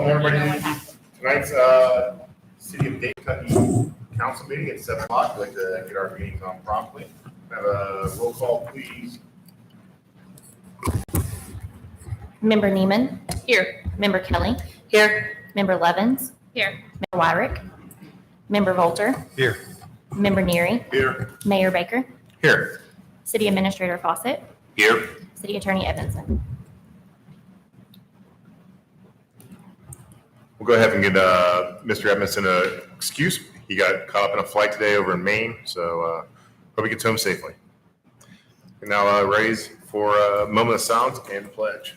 Welcome everybody to tonight's City of Dayton, Kentucky Council meeting at 7 o'clock. We'd like to get our meetings on promptly. Have a roll call, please. Member Neiman. Here. Member Kelly. Here. Member Levins. Here. Member Wyrick. Member Volter. Here. Member Neary. Here. Mayor Baker. Here. City Administrator Fawcett. Here. City Attorney Evanson. We'll go ahead and get Mr. Edmondson an excuse. He got caught up in a flight today over in Maine, so hope he gets home safely. And now raise for a moment of silence and the pledge.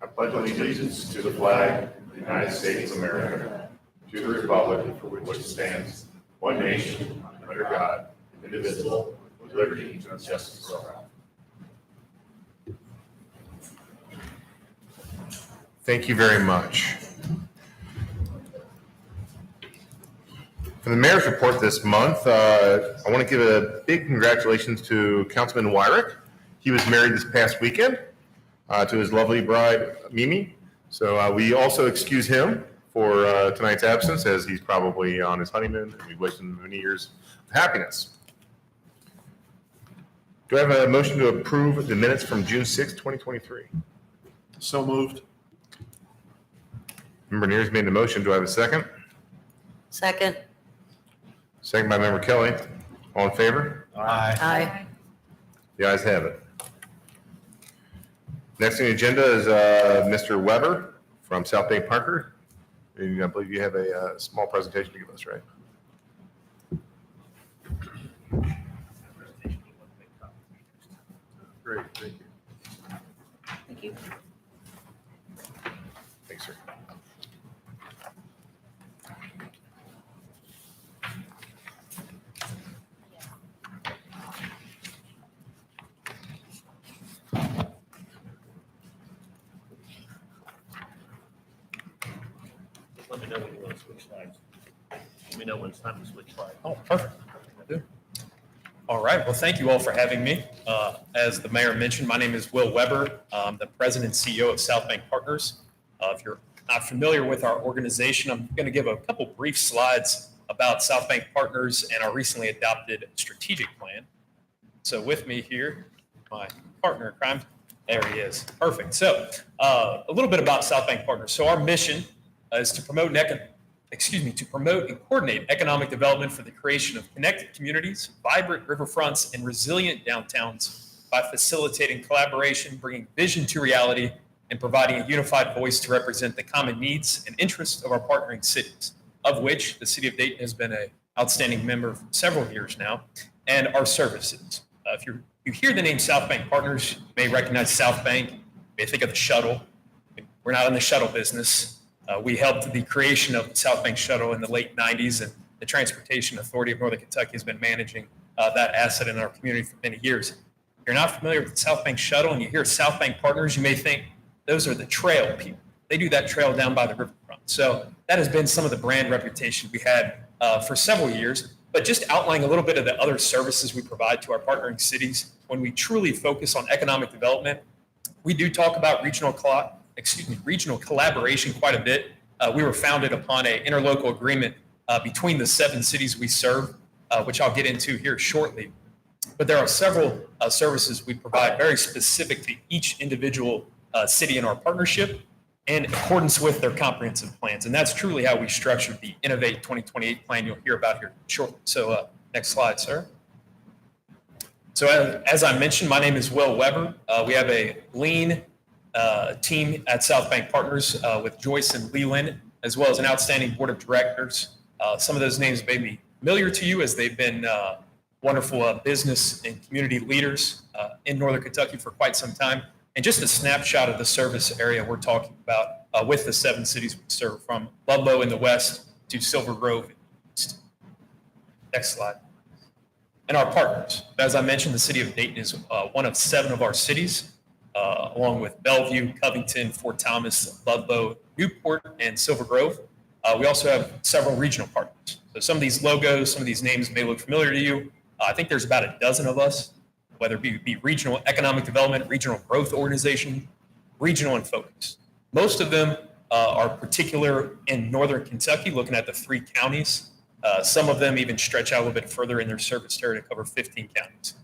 I pledge allegiance to the flag of the United States of America, to the republic for which it stands, one nation, under God, indivisible, with liberty and justice for all. Thank you very much. For the mayor's report this month, I want to give a big congratulations to Councilman Wyrick. He was married this past weekend to his lovely bride, Mimi. So we also excuse him for tonight's absence, as he's probably on his honeymoon, and we wish him many years of happiness. Do I have a motion to approve the minutes from June 6, 2023? So moved. Member Neers made the motion. Do I have a second? Second. Second by Member Kelly. All in favor? Aye. Aye. The ayes have it. Next on the agenda is Mr. Weber from South Bank Parker. And I believe you have a small presentation to give us, right? Great, thank you. Thank you. Thanks, sir. Let me know when you want to switch slides. Let me know when it's time to switch slides. Oh, perfect. I do. All right. Well, thank you all for having me. As the mayor mentioned, my name is Will Weber. I'm the president and CEO of South Bank Partners. If you're not familiar with our organization, I'm going to give a couple brief slides about South Bank Partners and our recently adopted strategic plan. So with me here, my partner in crime, there he is. Perfect. So a little bit about South Bank Partners. So our mission is to promote and coordinate economic development for the creation of connected communities, vibrant riverfronts, and resilient downtowns by facilitating collaboration, bringing vision to reality, and providing a unified voice to represent the common needs and interests of our partnering cities, of which the City of Dayton has been an outstanding member for several years now, and our services. If you hear the name South Bank Partners, you may recognize South Bank, you may think of the shuttle. We're not in the shuttle business. We helped the creation of the South Bank Shuttle in the late 90s, and the Transportation Authority of Northern Kentucky has been managing that asset in our community for many years. If you're not familiar with the South Bank Shuttle and you hear South Bank Partners, you may think those are the trail people. They do that trail down by the riverfront. So that has been some of the brand reputation we had for several years. But just outlining a little bit of the other services we provide to our partnering cities, when we truly focus on economic development, we do talk about regional collaboration quite a bit. We were founded upon an interlocal agreement between the 7 cities we serve, which I'll get into here shortly. But there are several services we provide very specific to each individual city in our partnership in accordance with their comprehensive plans. And that's truly how we structured the Innovate 2028 plan you'll hear about here shortly. So next slide, sir. So as I mentioned, my name is Will Weber. We have a lean team at South Bank Partners with Joyce and Leland, as well as an outstanding board of directors. Some of those names may be familiar to you as they've been wonderful business and community leaders in Northern Kentucky for quite some time. And just a snapshot of the service area we're talking about with the 7 cities we serve, from Ludlow in the west to Silver Grove in the east. Next slide. And our partners. As I mentioned, the City of Dayton is one of 7 of our cities. along with Bellevue, Covington, Fort Thomas, Ludlow, Newport and Silver Grove. We also have several regional partners. So some of these logos, some of these names may look familiar to you. I think there's about a dozen of us, whether it be regional economic development, regional growth organization, regional in focus. Most of them are particular in Northern Kentucky, looking at the 3 counties. Some of them even stretch out a little bit further in their service territory to cover 15 counties.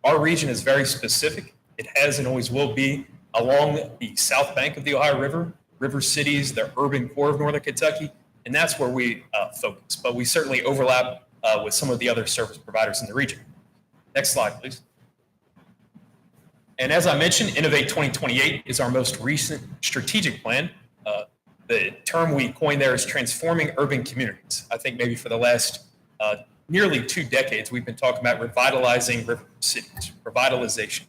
Our region is very specific. It has and always will be along the south bank of the Ohio River, river cities, the urban core of Northern Kentucky, and that's where we focus. But we certainly overlap with some of the other service providers in the region. Next slide, please. And as I mentioned, Innovate 2028 is our most recent strategic plan. The term we coined there is transforming urban communities. I think maybe for the last nearly 2 decades, we've been talking about revitalizing river cities, revitalization.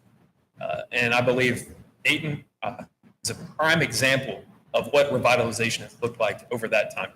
And I believe Dayton is a prime example of what revitalization has looked like over that time.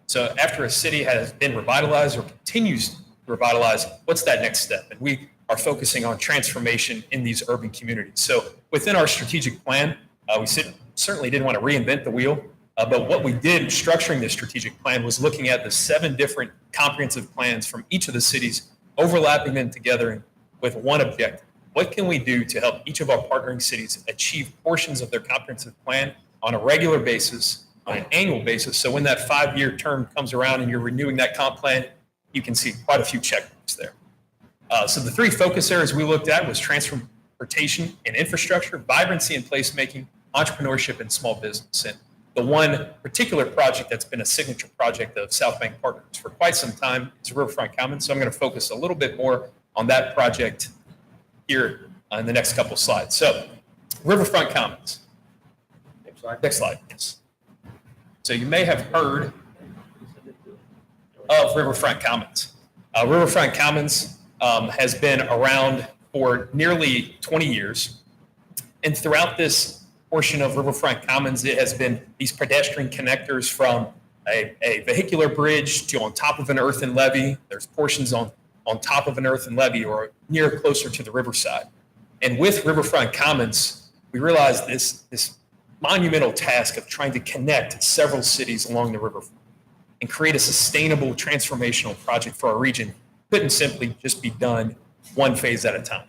So after a city has been revitalized or continues to revitalize, what's that next step? And we are focusing on transformation in these urban communities. So within our strategic plan, we certainly didn't want to reinvent the wheel, but what we did structuring this strategic plan was looking at the 7 different comprehensive plans from each of the cities, overlapping them together with one objective. What can we do to help each of our partnering cities achieve portions of their comprehensive plan on a regular basis, on an annual basis? So when that 5-year term comes around and you're renewing that comp plan, you can see quite a few check marks there. So the 3 focus areas we looked at was transportation and infrastructure, vibrancy and placemaking, entrepreneurship, and small business. And the one particular project that's been a signature project of South Bank Partners for quite some time is Riverfront Commons. So I'm going to focus a little bit more on that project here in the next couple slides. So Riverfront Commons. Next slide, yes. So you may have heard of Riverfront Commons. Riverfront Commons has been around for nearly 20 years. And throughout this portion of Riverfront Commons, it has been these pedestrian connectors from a vehicular bridge to on top of an earthen levee. There's portions on top of an earthen levee or near closer to the riverside. And with Riverfront Commons, we realized this monumental task of trying to connect several cities along the riverfront and create a sustainable transformational project for our region couldn't simply just be done one phase at a time.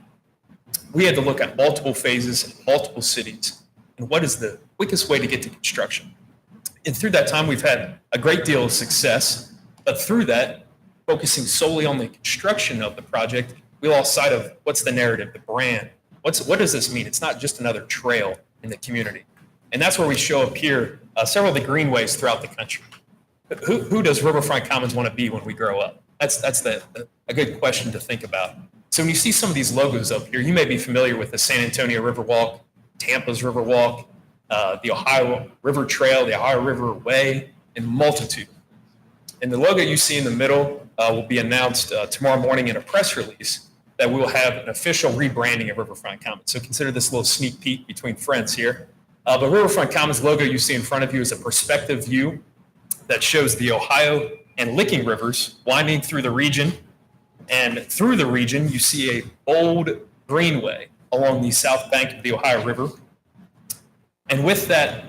We had to look at multiple phases, multiple cities, and what is the quickest way to get to construction. And through that time, we've had a great deal of success, but through that, focusing solely on the construction of the project, we lost sight of what's the narrative, the brand. What does this mean? It's not just another trail in the community. And that's where we show up here, several of the greenways throughout the country. Who does Riverfront Commons want to be when we grow up? That's a good question to think about. So when you see some of these logos up here, you may be familiar with the San Antonio Riverwalk, Tampa's Riverwalk, the Ohio River Trail, the Ohio River Way, and multitude. And the logo you see in the middle will be announced tomorrow morning in a press release that we will have an official rebranding of Riverfront Commons. So consider this a little sneak peek between friends here. But Riverfront Commons logo you see in front of you is a perspective view that shows the Ohio and Licking rivers winding through the region. And through the region, you see a bold greenway along the south bank of the Ohio River. And with that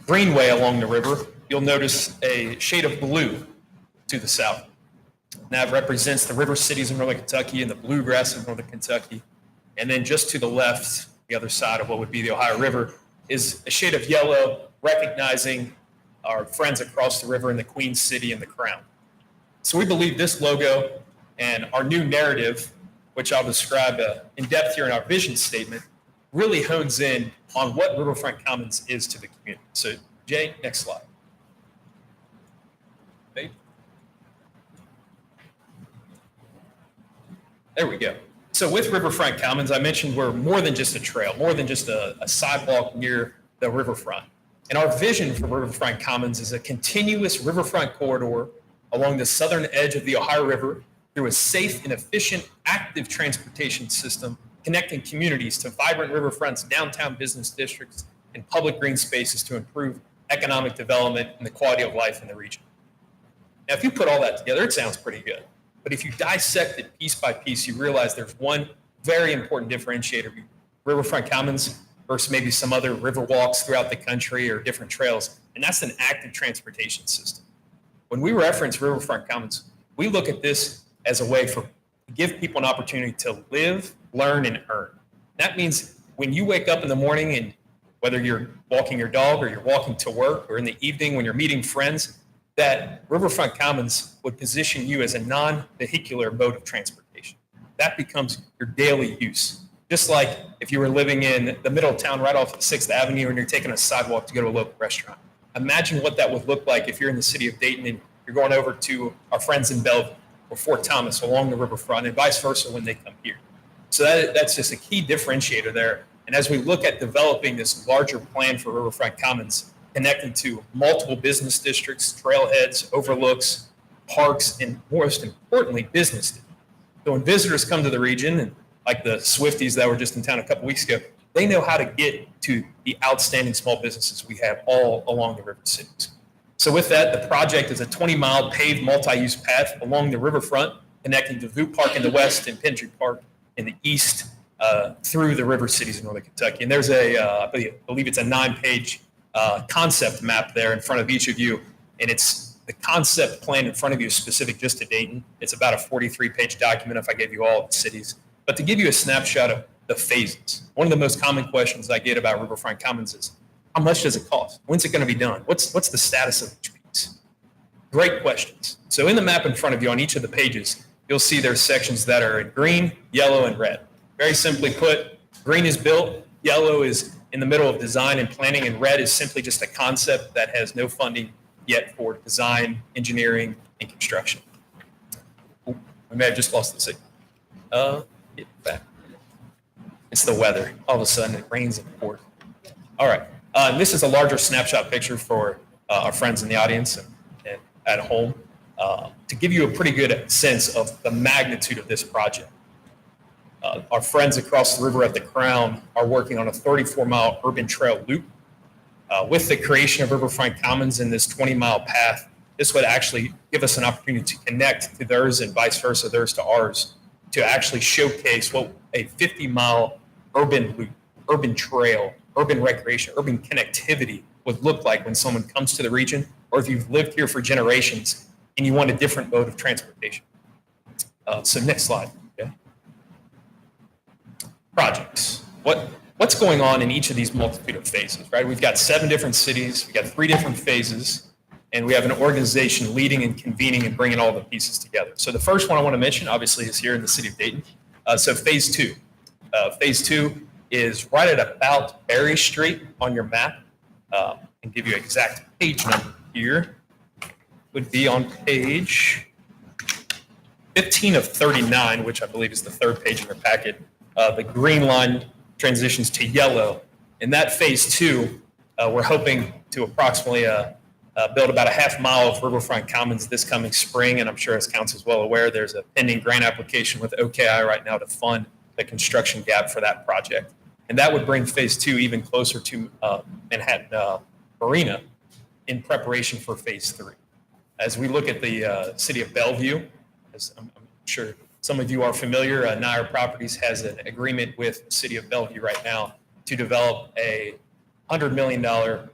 greenway along the river, you'll notice a shade of blue to the south. And that represents the river cities of Northern Kentucky and the bluegrass of Northern Kentucky. And then just to the left, the other side of what would be the Ohio River, is a shade of yellow, recognizing our friends across the river in the Queen City and the Crown. So we believe this logo and our new narrative, which I'll describe in depth here in our vision statement, really hones in on what Riverfront Commons is to the community. So Jay, next slide. There we go. So with Riverfront Commons, I mentioned we're more than just a trail, more than just a sidewalk near the riverfront. And our vision for Riverfront Commons is a continuous riverfront corridor along the southern edge of the Ohio River through a safe and efficient active transportation system connecting communities to vibrant riverfronts, downtown business districts, and public green spaces to improve economic development and the quality of life in the region. Now, if you put all that together, it sounds pretty good. But if you dissect it piece by piece, you realize there's one very important differentiator. Riverfront Commons versus maybe some other river walks throughout the country or different trails. And that's an active transportation system. When we reference Riverfront Commons, we look at this as a way to give people an opportunity to live, learn, and earn. That means when you wake up in the morning and whether you're walking your dog or you're walking to work or in the evening when you're meeting friends, that Riverfront Commons would position you as a non-vehicular mode of transportation. That becomes your daily use. Just like if you were living in the middle of town right off of 6th Avenue and you're taking a sidewalk to go to a local restaurant. Imagine what that would look like if you're in the city of Dayton and you're going over to our friends in Bellevue or Fort Thomas along the riverfront and vice versa when they come here. So that's just a key differentiator there. And as we look at developing this larger plan for Riverfront Commons, connected to multiple business districts, trailheads, overlooks, parks, and most importantly, business. So when visitors come to the region, and like the Swifties that were just in town a couple weeks ago, they know how to get to the outstanding small businesses we have all along the river cities. So with that, the project is a 20-mile paved multi-use path along the riverfront, connecting to Voot Park in the west and Pendry Park in the east through the river cities in northern Kentucky. And there's I believe it's a 9-page concept map there in front of each of you. And it's the concept plan in front of you is specific just to Dayton. It's about a 43-page document if I gave you all the cities. But to give you a snapshot of the phases, one of the most common questions I get about Riverfront Commons is, how much does it cost? When's it going to be done? What's the status of each piece? Great questions. So in the map in front of you on each of the pages, you'll see there's sections that are in green, yellow, and red. Very simply put, green is built, yellow is in the middle of design and planning, and red is simply just a concept that has no funding yet for design, engineering, and construction. Ooh, we may have just lost the signal. Get back. It's the weather. All of a sudden, it rains and pours. All right. This is a larger snapshot picture for our friends in the audience and at home to give you a pretty good sense of the magnitude of this project. Our friends across the river at the Crown are working on a 34-mile urban trail loop. With the creation of Riverfront Commons and this 20-mile path, this would actually give us an opportunity to connect to theirs and vice versa, theirs to ours, to actually showcase what a 50-mile urban loop, urban trail, urban recreation, urban connectivity would look like when someone comes to the region, or if you've lived here for generations and you want a different mode of transportation. So next slide. Okay. Projects. What's going on in each of these multitude of phases, right? We've got 7 different cities, we've got 3 different phases, and we have an organization leading and convening and bringing all the pieces together. So the first one I want to mention, obviously, is here in the city of Dayton. So phase 2. Phase 2 is right at about Berry Street on your map. And give you an exact page number here. Would be on page 15 of 39, which I believe is the 3rd page in your packet. The green line transitions to yellow. In that phase 2, we're hoping to approximately build about a half-mile of Riverfront Commons this coming spring. And I'm sure as council is well aware, there's a pending grant application with OKI right now to fund the construction gap for that project. And that would bring phase 2 even closer to Manhattan Marina in preparation for phase 3. As we look at the city of Bellevue, as I'm sure some of you are familiar, Nair Properties has an agreement with the city of Bellevue right now to develop a $100 million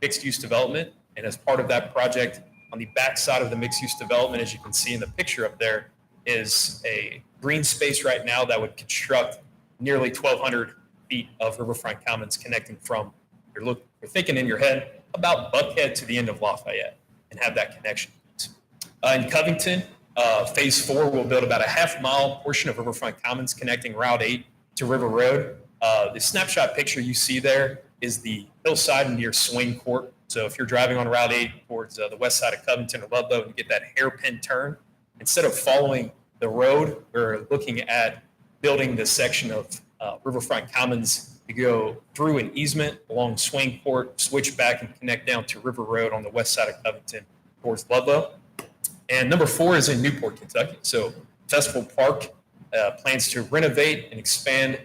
mixed-use development. And as part of that project, on the backside of the mixed-use development, as you can see in the picture up there, is a green space right now that would construct nearly 1,200 feet of Riverfront Commons connecting from, you're thinking in your head, about Buckhead to the end of Lafayette and have that connection. In Covington, phase 4 will build about a half-mile portion of Riverfront Commons connecting Route 8 to River Road. The snapshot picture you see there is the hillside near Swain Court. So if you're driving on Route 8 towards the west side of Covington or Ludlow and you get that hairpin turn, instead of following the road, we're looking at building this section of Riverfront Commons to go through an easement along Swain Court, switch back and connect down to River Road on the west side of Covington towards Ludlow. And number 4 is in Newport, Kentucky. So Festival Park plans to renovate and expand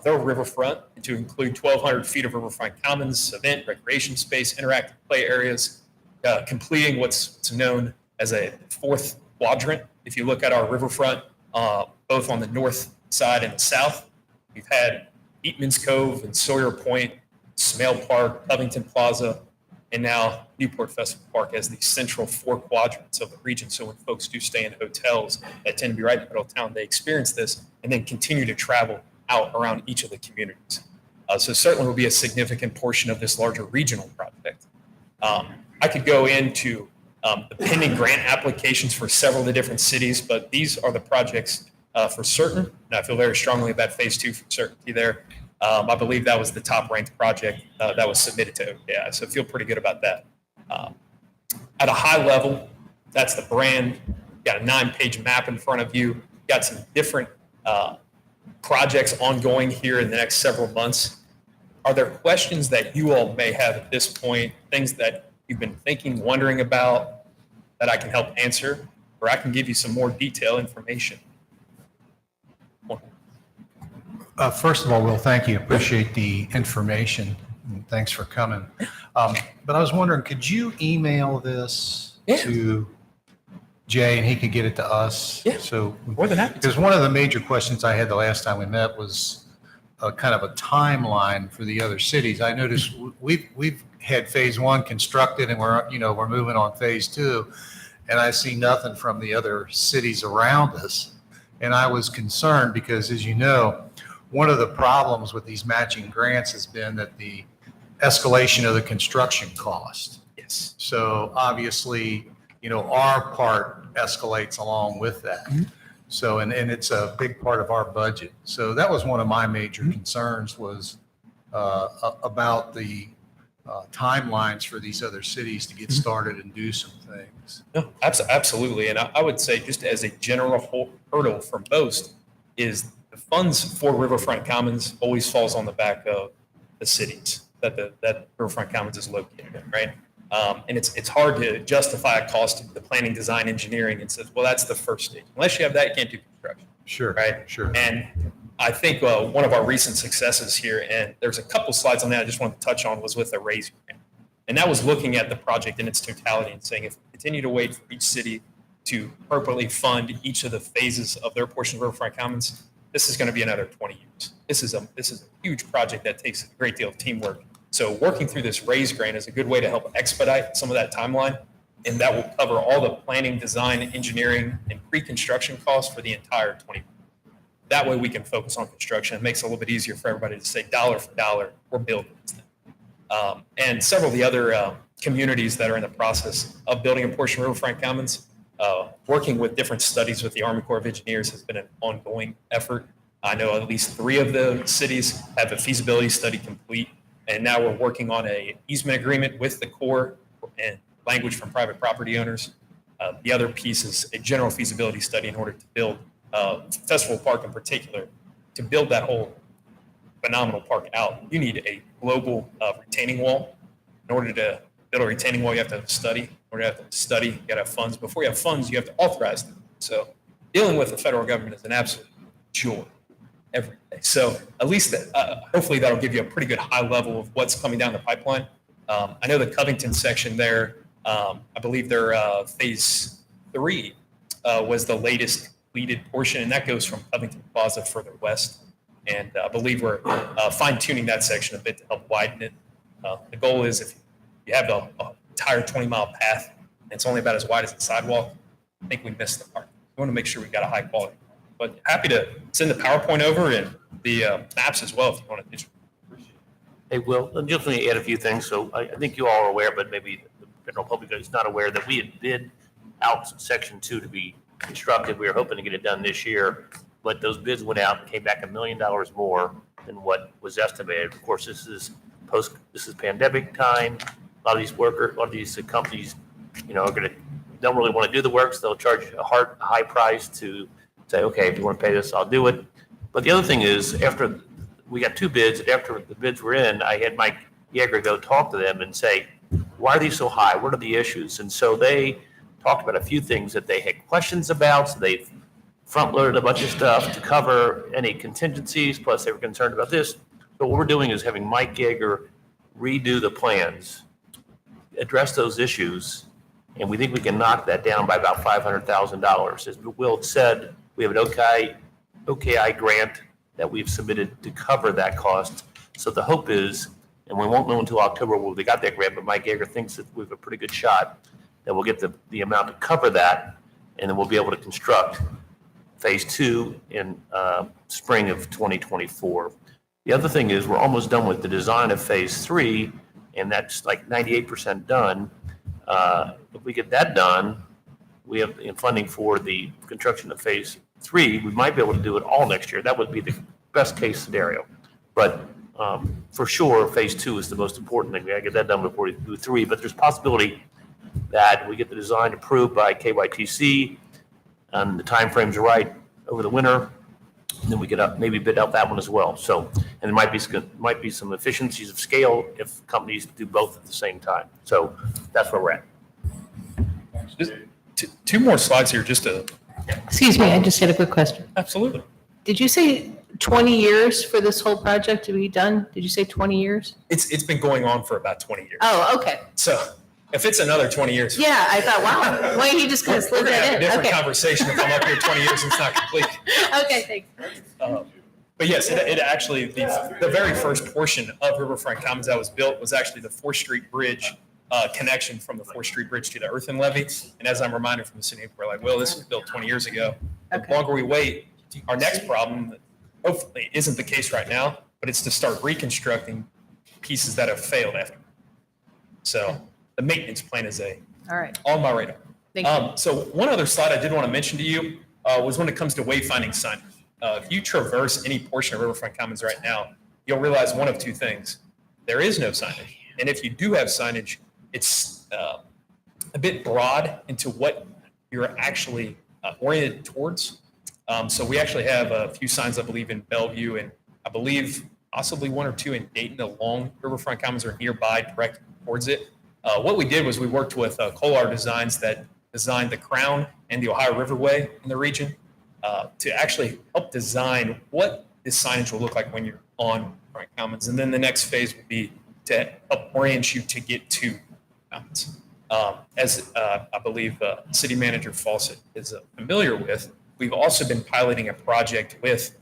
their riverfront to include 1,200 feet of Riverfront Commons, event, recreation space, interactive play areas, completing what's known as a 4th quadrant. If you look at our riverfront, both on the north side and the south, we've had Eatman's Cove and Sawyer Point Smale Park, Covington Plaza, and now Newport Festival Park as the central 4 quadrants of the region. So when folks do stay in hotels that tend to be right in the middle of town, they experience this and then continue to travel out around each of the communities. So certainly will be a significant portion of this larger regional project. I could go into the pending grant applications for several of the different cities, but these are the projects for certain. And I feel very strongly about phase 2 for certainty there. I believe that was the top ranked project that was submitted to OKI. So I feel pretty good about that. At a high level, that's the brand. You got a 9-page map in front of you. You got some different projects ongoing here in the next several months. Are there questions that you all may have at this point, things that you've been thinking, wondering about that I can help answer, or I can give you some more detailed information? First of all, Will, thank you. Appreciate the information. And thanks for coming. But I was wondering, could you email this to Jay and he could get it to us? Yeah. So, More than happy to. because one of the major questions I had the last time we met was a kind of a timeline for the other cities. I noticed we've had phase 1 constructed and we're moving on phase 2, and I see nothing from the other cities around us. And I was concerned because, as you know, one of the problems with these matching grants has been that the escalation of the construction cost. Yes. So obviously, our part escalates along with that. Mhm. So, and it's a big part of our budget. So that was one of my major concerns was about the timelines for these other cities to get started and do some things. No, absolutely. And I would say just as a general hurdle for most is the funds for Riverfront Commons always falls on the back of the cities that Riverfront Commons is located in, right? And it's hard to justify a cost of the planning, design, engineering and says, well, that's the first stage. Unless you have that, you can't do construction. Sure. Right. Sure. And I think one of our recent successes here, and there's a couple slides on that I just wanted to touch on, was with the RAISE grant. And that was looking at the project in its totality and saying, if we continue to wait for each city to appropriately fund each of the phases of their portion of Riverfront Commons, this is going to be another 20 years. This is a huge project that takes a great deal of teamwork. So working through this RAISE grant is a good way to help expedite some of that timeline. And that will cover all the planning, design, engineering, and pre-construction costs for the entire 20 years. That way we can focus on construction. It makes it a little bit easier for everybody to say dollar for dollar, we're building this thing. And several of the other communities that are in the process of building a portion of Riverfront Commons, working with different studies with the Army Corps of Engineers has been an ongoing effort. I know at least 3 of the cities have a feasibility study complete. And now we're working on an easement agreement with the Corps and language from private property owners. The other piece is a general feasibility study in order to build Festival Park in particular. To build that whole phenomenal park out, you need a global retaining wall. In order to build a retaining wall, you have to have a study. In order to have to study, you got to have funds. Before you have funds, you have to authorize them. So dealing with the federal government is an absolute joy every day. So at least hopefully that'll give you a pretty good high level of what's coming down the pipeline. I know the Covington section there, I believe their phase 3 was the latest completed portion, and that goes from Covington Plaza further west. And I believe we're fine-tuning that section a bit to help widen it. The goal is if you have an entire 20-mile path and it's only about as wide as the sidewalk, I think we missed the part. We want to make sure we've got a high quality. But happy to send the PowerPoint over and the maps as well if you want to. Hey, Will, I'm just going to add a few things. So I think you all are aware, but maybe the general public is not aware that we had bid out section 2 to be constructed. We were hoping to get it done this year, but those bids went out and came back $1 million more than what was estimated. Of course, this is pandemic time. A lot of these companies, don't really want to do the work, so they'll charge a high price to say, okay, if you want to pay this, I'll do it. But the other thing is, after we got 2 bids, and after the bids were in, I had Mike Yeager go talk to them and say, why are these so high? What are the issues? And so they talked about a few things that they had questions about. So they front-loaded a bunch of stuff to cover any contingencies, plus they were concerned about this. So what we're doing is having Mike Yeager redo the plans, address those issues, and we think we can knock that down by about $500,000. As Will said, we have an OKI grant that we've submitted to cover that cost. So the hope is And we won't know until October whether they got that grant, but Mike Yeager thinks that we have a pretty good shot that we'll get the amount to cover that, and then we'll be able to construct phase 2 in spring of 2024. The other thing is we're almost done with the design of phase 3, and that's like 98% done. If we get that done, we have funding for the construction of phase 3. We might be able to do it all next year. That would be the best case scenario. But for sure, phase 2 is the most important thing. We gotta get that done before we do 3. But there's possibility that we get the design approved by KYTC and the timeframes are right over the winter. And then we get maybe bid out that one as well. So, and there might be some efficiencies of scale if companies do both at the same time. So that's where we're at. Just two more slides here, just to, Excuse me, I just had a quick question. absolutely. Did you say 20 years for this whole project to be done? Did you say 20 years? It's been going on for about 20 years. Oh, okay. So if it's another 20 years. Yeah, I thought, wow, wait, he just kind of We're slid going to have a that in. different Okay. conversation if I'm up here 20 years and it's not complete. Okay, thanks. But yes, it actually, the very first portion of Riverfront Commons that was built was actually the 4th Street Bridge connection from the 4th Street Bridge to the earthen levee. And as I'm reminded from the city, we're like, well, this was built 20 years ago. The Okay. longer we wait, our next problem, hopefully isn't the case right now, but it's to start reconstructing pieces that have failed after. So the maintenance plan is All right, on my radar. thank you. So one other slide I did want to mention to you was when it comes to wayfinding signage. If you traverse any portion of Riverfront Commons right now, you'll realize one of two things. There is no signage. And if you do have signage, it's a bit broad into what you're actually oriented towards. So we actually have a few signs, I believe, in Bellevue, and I believe possibly 1 or 2 in Dayton along Riverfront Commons or nearby, directed towards it. What we did was we worked with Kolar Designs that designed the Crown and the Ohio Riverway in the region to actually help design what this signage will look like when you're on Riverfront Commons. And then the next phase would be to help orient you to get to Commons. As I believe City Manager Fawcett is familiar with, we've also been piloting a project with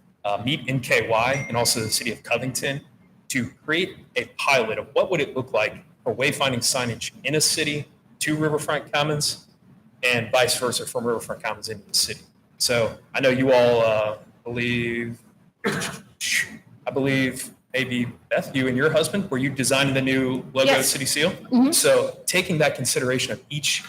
Meet NKY and also the City of Covington to create a pilot of what would it look like for wayfinding signage in a city to Riverfront Commons and vice versa from Riverfront Commons into the city. So I know you all believe maybe Beth, you and your husband, were you designing the new logo Yes. city seal? Mhm. So taking that consideration of each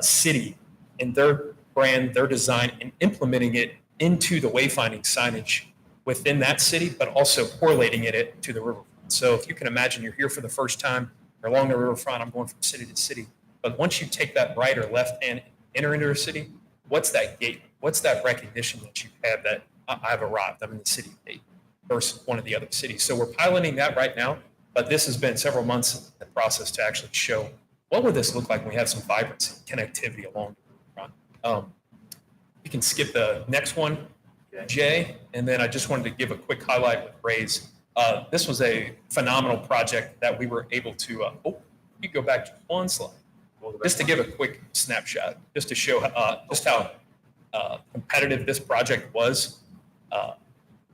city and their brand, their design, and implementing it into the wayfinding signage within that city, but also correlating it to the riverfront. So if you can imagine you're here for the first time, you're along the riverfront, I'm going from city to city. But once you take that right or left hand, enter into a city, what's that gate? What's that recognition that you have that I've arrived, I'm in the city gate versus one of the other cities? So we're piloting that right now, but this has been several months in the process to actually show what would this look like when we have some vibrancy, connectivity along the riverfront. You can skip the next one, Jay, and then I just wanted to give a quick highlight with Raise. This was a phenomenal project that we were able to, you go back to one slide, just to give a quick snapshot, just to show just how competitive this project was.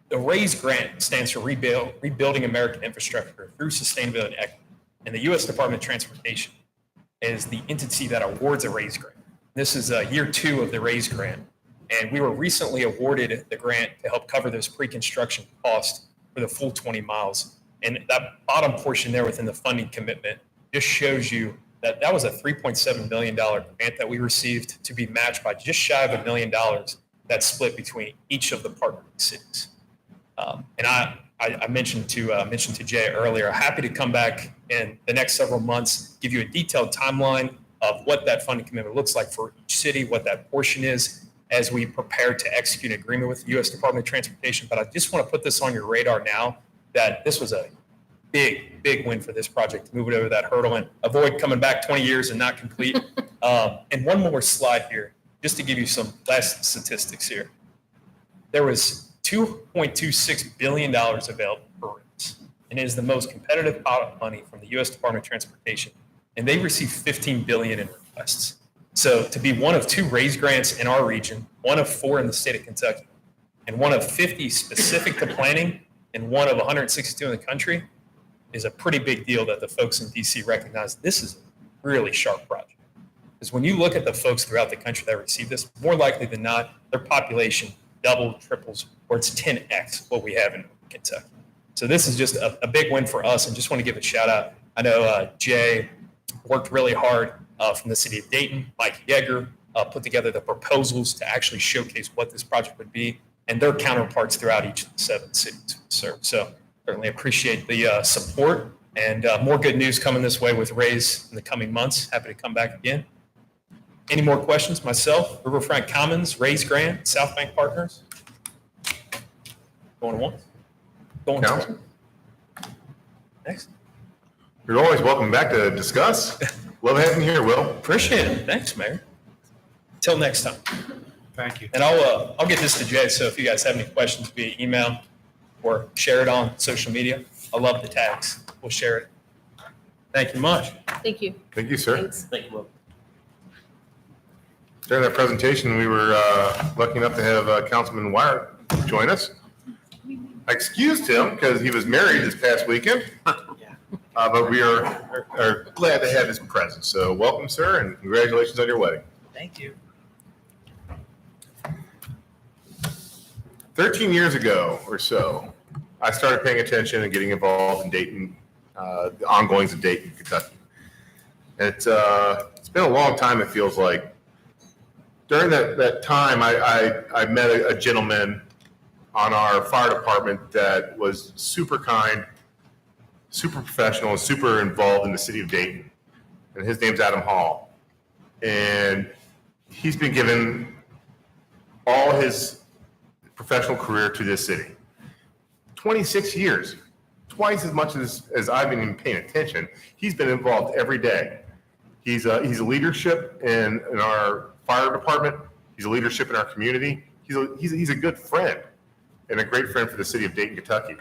The RAISE grant stands for Rebuilding American Infrastructure through Sustainability and Equity. And the U.S. Department of Transportation is the entity that awards a RAISE grant. This is year 2 of the RAISE grant. And we were recently awarded the grant to help cover this pre-construction cost for the full 20 miles. And that bottom portion there within the funding commitment just shows you that that was a $3.7 million grant that we received to be matched by just shy of $1 million that's split between each of the partnering cities. And I mentioned to Jay earlier, happy to come back in the next several months, give you a detailed timeline of what that funding commitment looks like for each city, what that portion is, as we prepare to execute an agreement with the U.S. Department of Transportation. But I just want to put this on your radar now that this was a big, big win for this project to move it over that hurdle and avoid coming back 20 years and not complete. And one more slide here, just to give you some last statistics here. There was $2.26 billion available for RAISE, and it is the most competitive pot of money from the U.S. Department of Transportation, and they received $15 billion in requests. So to be one of 2 RAISE grants in our region, one of 4 in the state of Kentucky, and one of 50 specific to planning, and one of 162 in the country, is a pretty big deal that the folks in DC recognize this is a really sharp project. Because when you look at the folks throughout the country that receive this, more likely than not, their population doubles, triples, or it's 10x what we have in Kentucky. So this is just a big win for us, and just want to give a shout out. I know Jay worked really hard from the city of Dayton. Mike Yeager put together the proposals to actually showcase what this project would be, and their counterparts throughout each of the 7 cities we serve. So certainly appreciate the support, and more good news coming this way with Raise in the coming months. Happy to come back again. Any more questions? Myself, Riverfront Commons, Raise Grant, South Bank Partners. Going once? Going twice? Council? Next. You're always welcome back to discuss. Love having you here, Will. Appreciate it. Thanks, Mayor. Till next time. Thank you. And I'll get this to Jay, so if you guys have any questions via email or share it on social media, I love the tags. We'll share it. Thank you much. Thank you. Thank you, sir. Thanks. Thank you, Will. During that presentation, we were lucky enough to have Councilman Wire join us. I excused him because he was married this past weekend, but we are glad to have his presence. So welcome, sir, and congratulations on your wedding. Thank you. 13 years ago or so, I started paying attention and getting involved in Dayton, the ongoings of Dayton, Kentucky. It's been a long time, it feels like. During that time, I met a gentleman on our fire department that was super kind, super professional, and super involved in the city of Dayton. And his name's Adam Hall. And he's been given all his professional career to this city. 26 years, twice as much as I've been paying attention. He's been involved every day. He's a leadership in our fire department. He's a leadership in our community. He's a good friend and a great friend for the city of Dayton, Kentucky.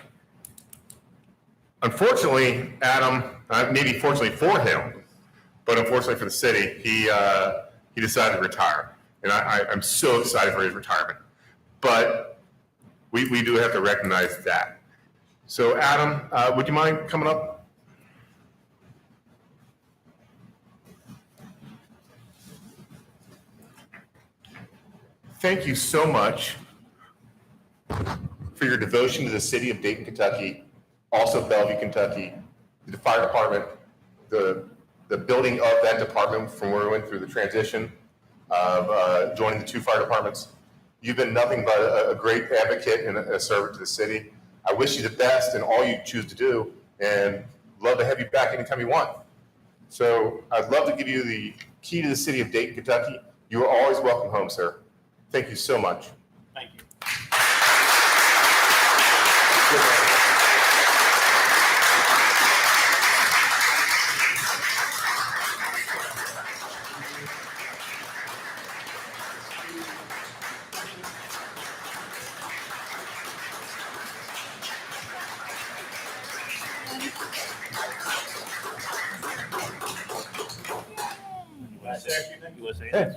Unfortunately, Adam, maybe fortunately for him, but unfortunately for the city, he decided to retire. And I'm so excited for his retirement. But we do have to recognize that. So Adam, would you mind coming up? Thank you so much for your devotion to the city of Dayton, Kentucky, also Bellevue, Kentucky, the fire department, the building of that department from where we went through the transition of joining the 2 fire departments. You've been nothing but a great advocate and a servant to the city. I wish you the best in all you choose to do, and love to have you back anytime you want. So I'd love to give you the key to the city of Dayton, Kentucky. You are always welcome home, sir. Thank you so much. Thank you. Hey,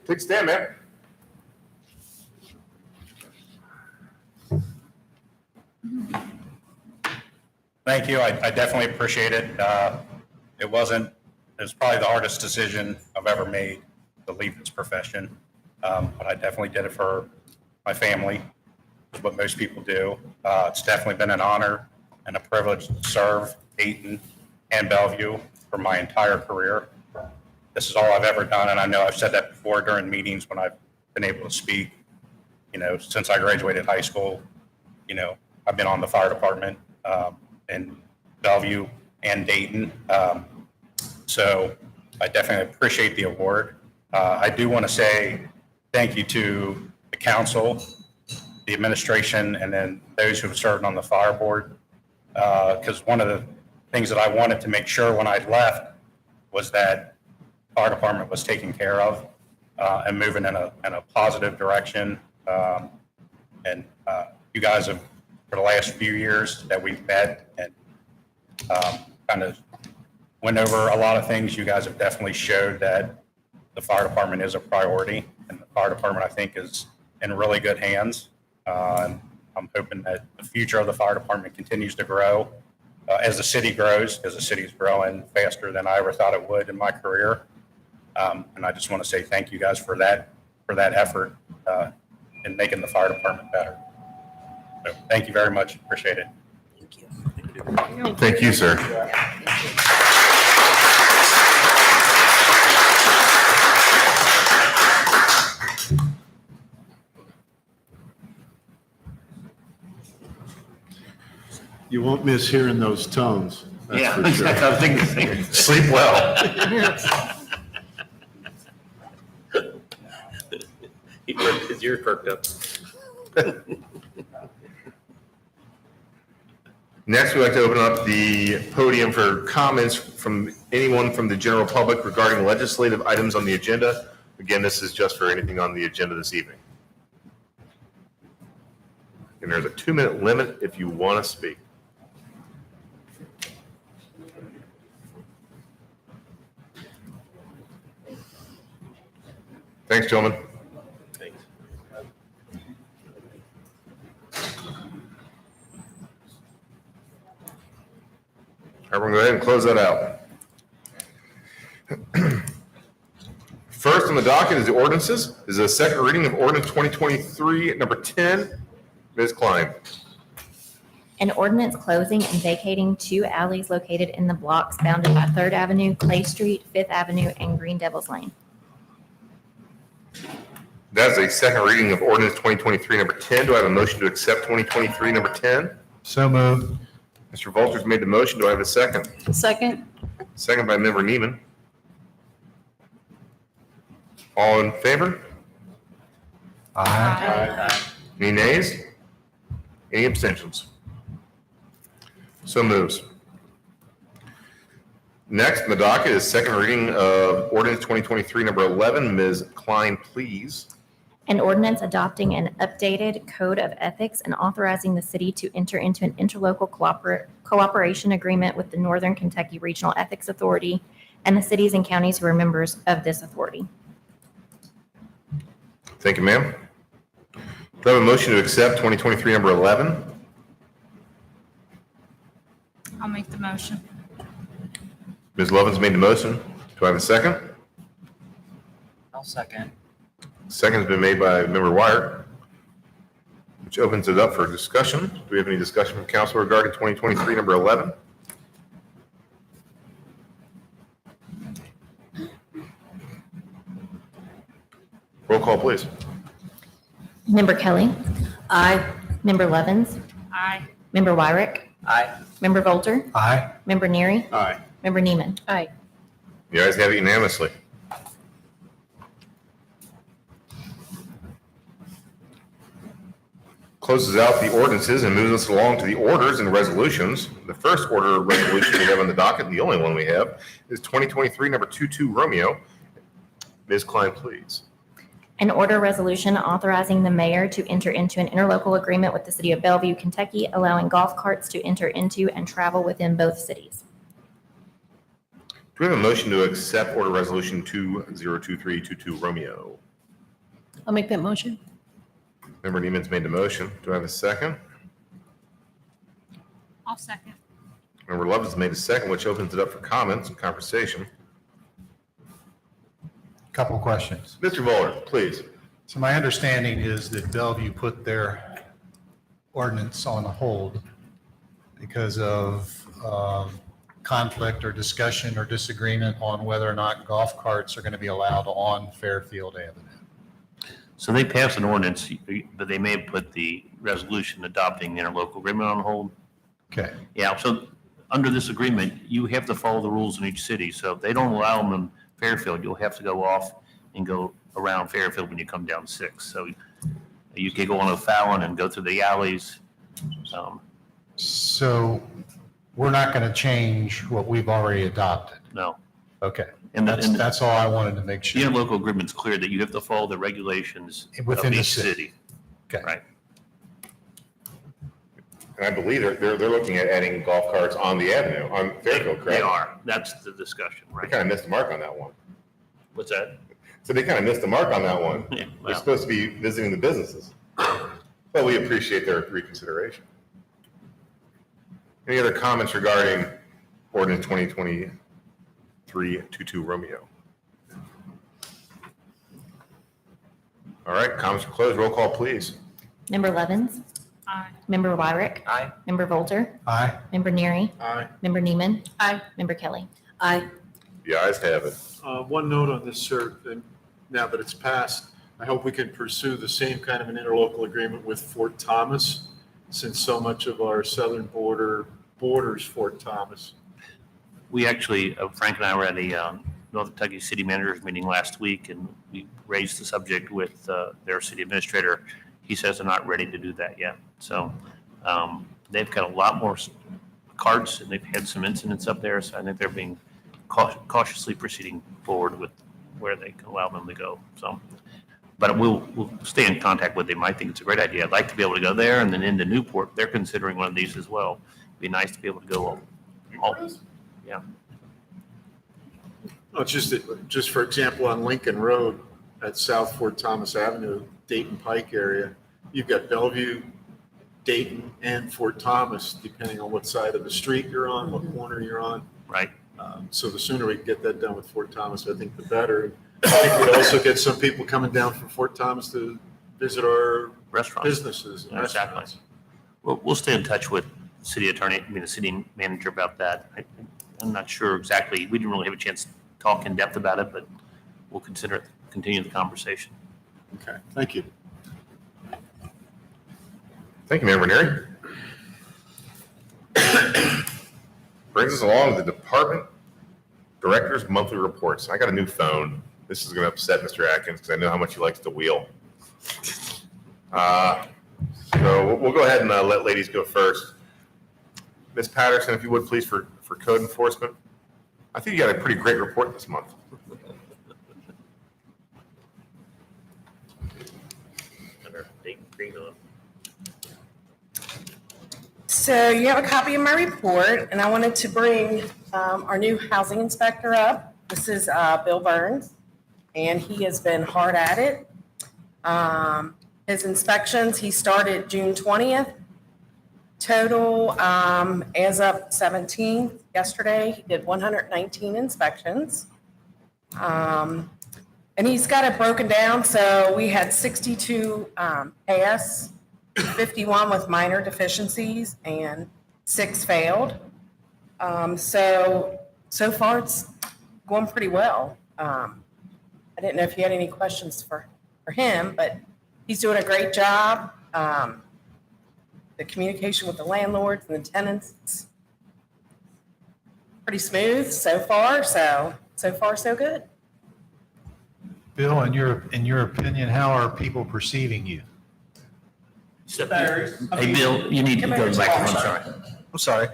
take a stand, man. Thank you. I definitely appreciate it. It was probably the hardest decision I've ever made to leave this profession. But I definitely did it for my family, is what most people do. It's definitely been an honor and a privilege to serve Dayton and Bellevue for my entire career. This is all I've ever done, and I know I've said that before during meetings when I've been able to speak. You know, since I graduated high school, you know, I've been on the fire department in Bellevue and Dayton. So I definitely appreciate the award. I do want to say thank you to the council, the administration, and then those who have served on the fire board. Because one of the things that I wanted to make sure when I left was that fire department was taken care of and moving in a positive direction. And you guys have, for the last few years that we've met and kind of went over a lot of things, you guys have definitely showed that the fire department is a priority, and the fire department, I think, is in really good hands. And I'm hoping that the future of the fire department continues to grow as the city grows, because the city is growing faster than I ever thought it would in my career. And I just want to say thank you guys for that effort in making the fire department better. So thank you very much. Appreciate it. Thank you, sir. You won't miss hearing those tones. That's Yeah, for sure. I was thinking the same. Sleep well. He perked, his ear perked up. Next, we'd like to open up the podium for comments from anyone from the general public regarding legislative items on the agenda. Again, this is just for anything on the agenda this evening. And there's a 2-minute limit if you want to speak. Thanks, gentlemen. Thanks. Everyone go ahead and close that out. First on the docket is the ordinances. This is a second reading of ordinance 2023, number 10. Ms. Klein. An ordinance closing and vacating 2 alleys located in the blocks bounded by 3rd Avenue, Clay Street, 5th Avenue, and Green Devils Lane. That is a second reading of ordinance 2023, number 10. Do I have a motion to accept 2023, number 10? So moved. Mr. Volter's made the motion. Do I have a second? Second? Second by Member Neiman. All in favor? Aye. Any nays? Any abstentions? So moves. Next on the docket is second reading of ordinance 2023, number 11. Ms. Klein, please. An ordinance adopting an updated code of ethics and authorizing the city to enter into an interlocal cooperation agreement with the Northern Kentucky Regional Ethics Authority and the cities and counties who are members of this authority. Thank you, ma'am. Do I have a motion to accept 2023, number 11? I'll make the motion. Ms. Lovins made the motion. Do I have a second? I'll second. Second has been made by Member Wyatt, which opens it up for discussion. Do we have any discussion from council regarding 2023, number 11? Roll call, please. Member Kelly, Aye. Member Levens, Aye. Member Wyrick, Aye. Member Volter, Aye. Member Neary, Aye. Member Neiman. Aye. You guys have it unanimously. Closes out the ordinances and moves us along to the orders and resolutions. The first order of resolution we have on the docket, and the only one we have, is 2023, number 22 Romeo. Ms. Klein, please. An order resolution authorizing the mayor to enter into an interlocal agreement with the city of Bellevue, Kentucky, allowing golf carts to enter into and travel within both cities. Do we have a motion to accept order resolution 202322 Romeo? I'll make that motion. Member Neiman's made the motion. Do I have a second? I'll second. Member Lovins made a second, which opens it up for comments and conversation. Couple questions. Mr. Voller, please. So my understanding is that Bellevue put their ordinance on hold because of conflict or discussion or disagreement on whether or not golf carts are going to be allowed on Fairfield Avenue. So they passed an ordinance, but they may have put the resolution adopting the interlocal agreement on hold. Okay. Yeah, so under this agreement, you have to follow the rules in each city. So if they don't allow them in Fairfield, you'll have to go off and go around Fairfield when you come down 6. So you could go on to Fallon and go through the alleys. So we're not going to change what we've already adopted. No. Okay. And That's all I wanted to make the sure. interlocal agreement's clear that you have to follow the regulations of Within the each city. city. Okay. Right. And I believe they're looking at adding golf carts on the avenue, on Fairfield, correct? They are. That's the discussion, They right? kind of missed the mark on that one. What's that? So they kind of missed the mark on that one. Yeah, They're well, supposed to be visiting the businesses. But we appreciate their reconsideration. Any other comments regarding ordinance 2023-22 Romeo? All right, comments are closed. Roll call, please. Member Levens? Aye. Member Wyrick? Aye. Member Volter? Aye. Member Neary? Aye. Member Neiman? Aye. Member Kelly? Aye. The ayes have it. One note on this, sir, and now that it's passed, I hope we can pursue the same kind of an interlocal agreement with Fort Thomas, since so much of our southern border borders Fort Thomas. We actually, Frank and I were at a Northern Kentucky City Managers meeting last week, and we raised the subject with their city administrator. He says they're not ready to do that yet. So they've got a lot more carts, and they've had some incidents up there. So I think they're being cautiously proceeding forward with where they can allow them to go. So, but we'll stay in contact with them. I think it's a great idea. I'd like to be able to go there, and then into Newport. They're considering one of these as well. It'd be nice to be able to go all yeah. No, it's just for example, on Lincoln Road at South Fort Thomas Avenue, Dayton Pike area, you've got Bellevue, Dayton, and Fort Thomas, depending on what side of the street you're on, what corner you're on. Right. So the sooner we can get that done with Fort Thomas, I think the better. I think we'd also get some people coming down from Fort Thomas to visit our Restaurants. businesses and Exactly. restaurants. We'll stay in touch with the city manager about that. I'm not sure exactly. We didn't really have a chance to talk in depth about it, but we'll continue the conversation. Okay, thank you. Thank you, Member Neary. Brings us along to the Department Director's Monthly Reports. I got a new phone. This is going to upset Mr. Atkins because I know how much he likes to wheel. So we'll go ahead and let ladies go first. Ms. Patterson, if you would please, for code enforcement. I think you got a pretty great report this month. So you have a copy of my report, and I wanted to bring our new housing inspector up. This is Bill Burns, and he has been hard at it. His inspections, he started June 20th. Total, as of 17th, yesterday, he did 119 inspections. And he's got it broken down, so we had 62 pass, 51 with minor deficiencies, and 6 failed. So far, it's going pretty well. I didn't know if you had any questions for him, but he's doing a great job. The communication with the landlords and the tenants, it's pretty smooth so far. So far, so good. Bill, in your opinion, how are people perceiving you? Hey, Bill, you need to go back. I'm sorry.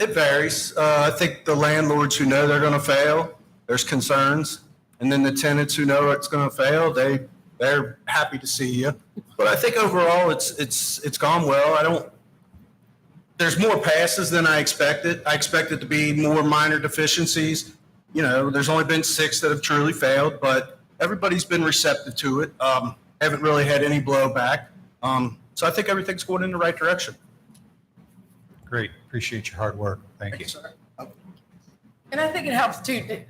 It varies. I think the landlords who know they're going to fail, there's concerns. And then the tenants who know it's going to fail, they're happy to see you. But I think overall it's gone well. There's more passes than I expected. I expected to be more minor deficiencies. You know, there's only been 6 that have truly failed, but everybody's been receptive to it. Haven't really had any blowback. So I think everything's going in the right direction. Great. Appreciate your hard work. Thank you. And I think it helps too.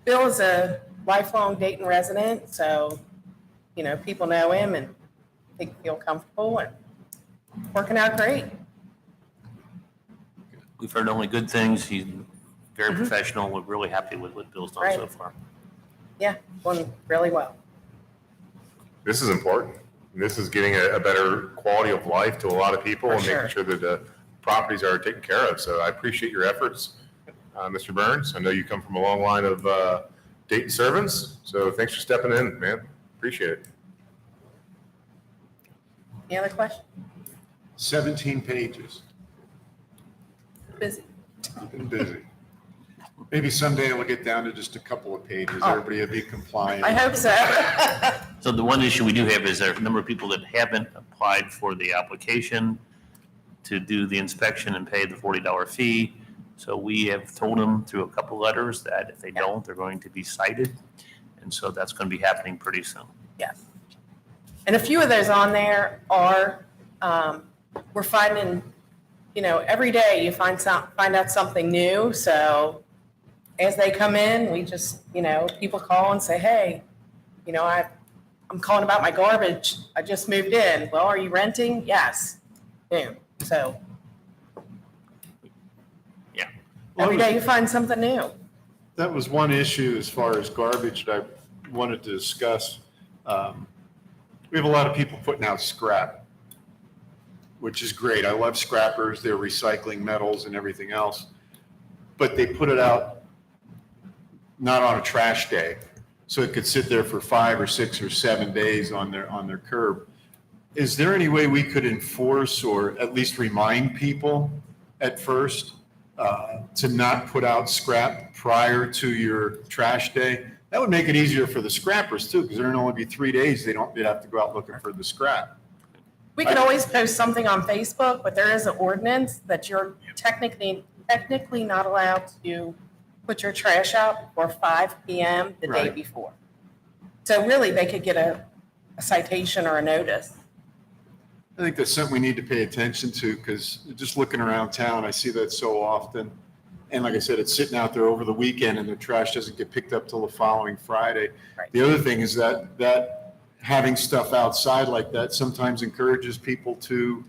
Bill is a lifelong Dayton resident, so, you know, people know him and they feel comfortable and working out great. We've heard only good things. He's very professional. We're really happy with what Bill's done so Right. far. Yeah, going really well. This is important. This is getting a better quality of life to a lot of people For and making sure. sure that the properties are taken care of. So I appreciate your efforts, Mr. Burns. I know you come from a long line of Dayton servants, so thanks for stepping in, man. Appreciate it. Any other question? 17 pages. Busy. You've been busy. Maybe someday we'll get down to just a couple of pages. Oh. Everybody will be compliant. I hope so. So the one issue we do have is there's a number of people that haven't applied for the application to do the inspection and pay the $40 fee. So we have told them through a couple letters that if they don't, they're going to be cited. And so that's going to be happening pretty soon. Yes. And a few of those on there are, we're finding every day you find out something new. So as they come in, we just, people call and say, hey, I'm calling about my garbage. I just moved in. Well, are you renting? Yes. New. So every day you find something new. That was one issue as far as garbage that I wanted to discuss. We have a lot of people putting out scrap, which is great. I love scrappers. They're recycling metals and everything else. But they put it out not on a trash day. So it could sit there for 5 or 6 or 7 days on their curb. Is there any way we could enforce or at least remind people at first to not put out scrap prior to your trash day? That would make it easier for the scrappers too, because there'd only be 3 days they'd have to go out looking for the scrap. We can always post something on Facebook, but there is an ordinance that you're technically not allowed to put your trash out before 5 p.m. the day Right. before. So really, they could get a citation or a notice. I think that's something we need to pay attention to, because just looking around town, I see that so often. And like I said, it's sitting out there over the weekend and the trash doesn't get picked up till the following Friday. Right. The other thing is that having stuff outside like that sometimes encourages people to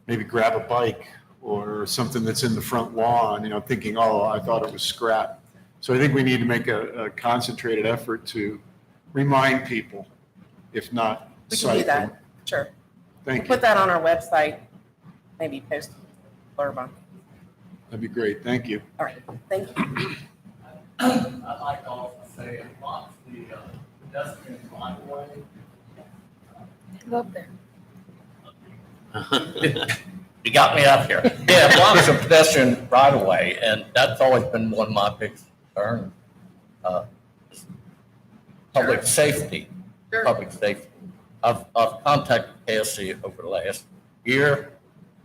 maybe grab a bike or something that's in the front lawn, thinking, oh, I thought it was scrap. So I think we need to make a concentrated effort to remind people, if not We can do cite them. that. Sure. Thank you. Put that on our website, maybe post a blurb on. That'd be great. Thank you. All right, thank you. I'd like to also say, it blocks the pedestrian right-of-way. Go up there. You got me up here. Yeah, as long as a pedestrian right of way, and that's always been one of my biggest concerns. Public safety, Sure. public safety. I've contacted KSC over the last year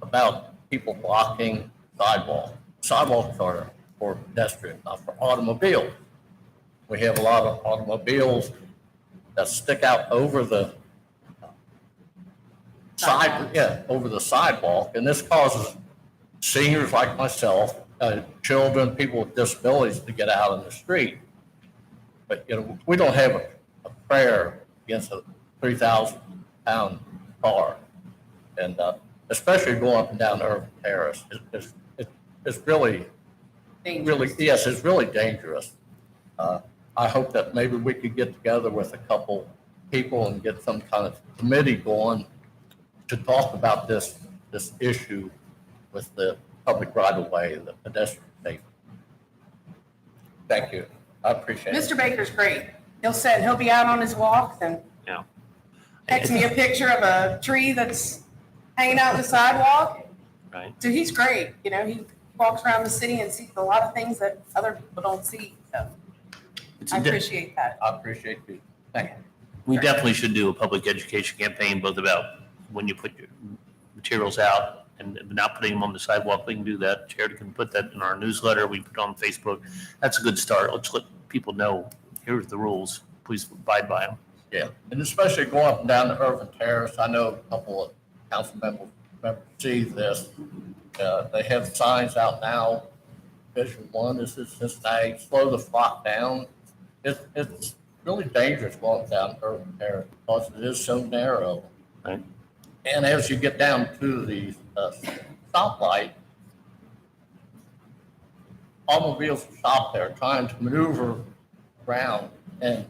about people blocking sidewalks. Sidewalks are for pedestrians, not for automobiles. We have a lot of automobiles that stick out over the over the sidewalk, and this causes seniors like myself, children, people with disabilities to get out in the street. But, we don't have a prayer against a 3,000-pound car. And especially going up and down Irving Terrace, it's really, yes, it's really dangerous. I hope that maybe we could get together with a couple people and get some kind of committee going to talk about this issue with the public right of way and the pedestrian safety. Thank you. I appreciate it. Mr. Baker's great. He'll be out on his walks and Yeah. text me a picture of a tree that's hanging out on the sidewalk. Right. So he's great. He walks around the city and sees a lot of things that other people don't see. So I appreciate that. I appreciate you. Thank you. We definitely should do a public education campaign, both about when you put your materials out and not putting them on the sidewalk. We can do that. Charity can put that in our newsletter. We put it on Facebook. That's a good start. Let's let people know, here's the rules. Please abide by them. Yeah, and especially going up and down the Irving Terrace, I know a couple of council members see this. They have signs out now. Vision 1, this is Cincinnati, slow the flock down. It's really dangerous going down Irving Terrace because it is so narrow. Right. And as you get down to the stoplight, automobiles stop there trying to maneuver around. And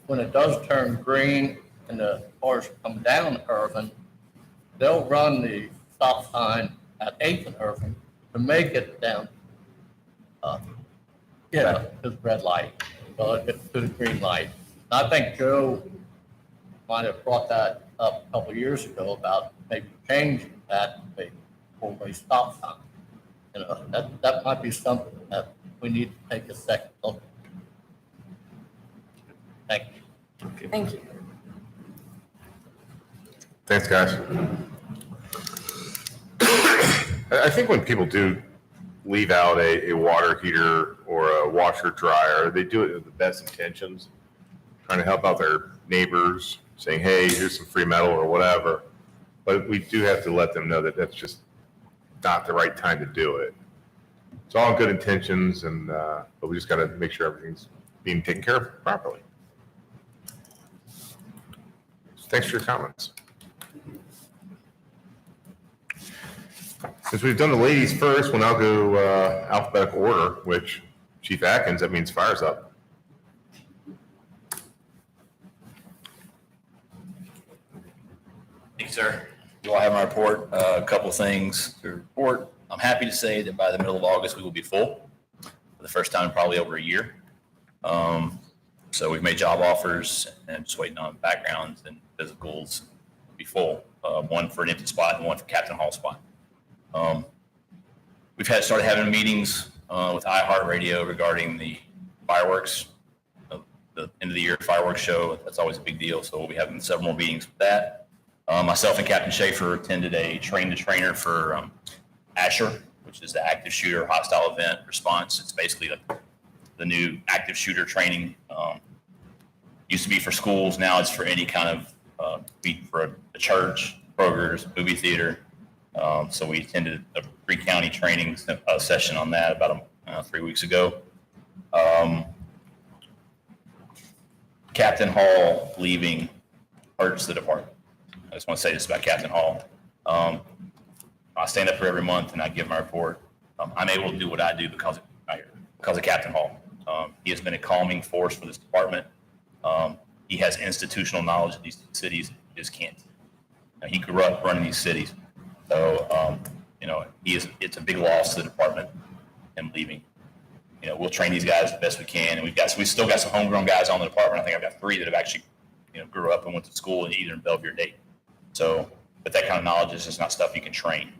when it does turn green and the cars come down Irving, they'll run the stop sign at 8th and Irving to make it down to the red light, to the green light. I think Joe might have brought that up a couple of years ago about maybe changing that to a four-way stop sign. That might be something that we need to take a second look at. Thank you. Thank you. Thanks, guys. I think when people do leave out a water heater or a washer dryer, they do it with the best intentions, trying to help out their neighbors, saying, hey, here's some free metal or whatever. But we do have to let them know that that's just not the right time to do it. It's all good intentions, and but we just got to make sure everything's being taken care of properly. Thanks for your comments. Since we've done the ladies first, we'll now go alphabetical order, which Chief Atkins, that means fire's up. Thank you, sir. You all have my report. A couple of things to report. I'm happy to say that by the middle of August, we will be full for the first time in probably over a year. So we've made job offers and just waiting on backgrounds and physicals to be full. One for an empty spot and one for Captain Hall spot. We've started having meetings with iHeartRadio regarding the fireworks, the end of the year fireworks show. That's always a big deal. So we'll be having several more meetings with that. Myself and Captain Schaefer attended a train-the-trainer for Asher, which is the active shooter hostile event response. It's basically the new active shooter training. Used to be for schools. Now it's for any kind of for a church, Kroger's, movie theater. So we attended a 3-county training session on that about 3 weeks ago. Captain Hall leaving hurts the department. I just want to say this about Captain Hall. I stand up here every month and I give my report. I'm able to do what I do because of Captain Hall. He has been a calming force for this department. He has institutional knowledge of these cities. He just can't. He grew up running these cities. So, it's a big loss to the department, him leaving. We'll train these guys the best we can. And we still got some homegrown guys on the department. I think I've got 3 that have actually, grew up and went to school in either in Bellevue or Dayton. So, but that kind of knowledge is just not stuff you can train.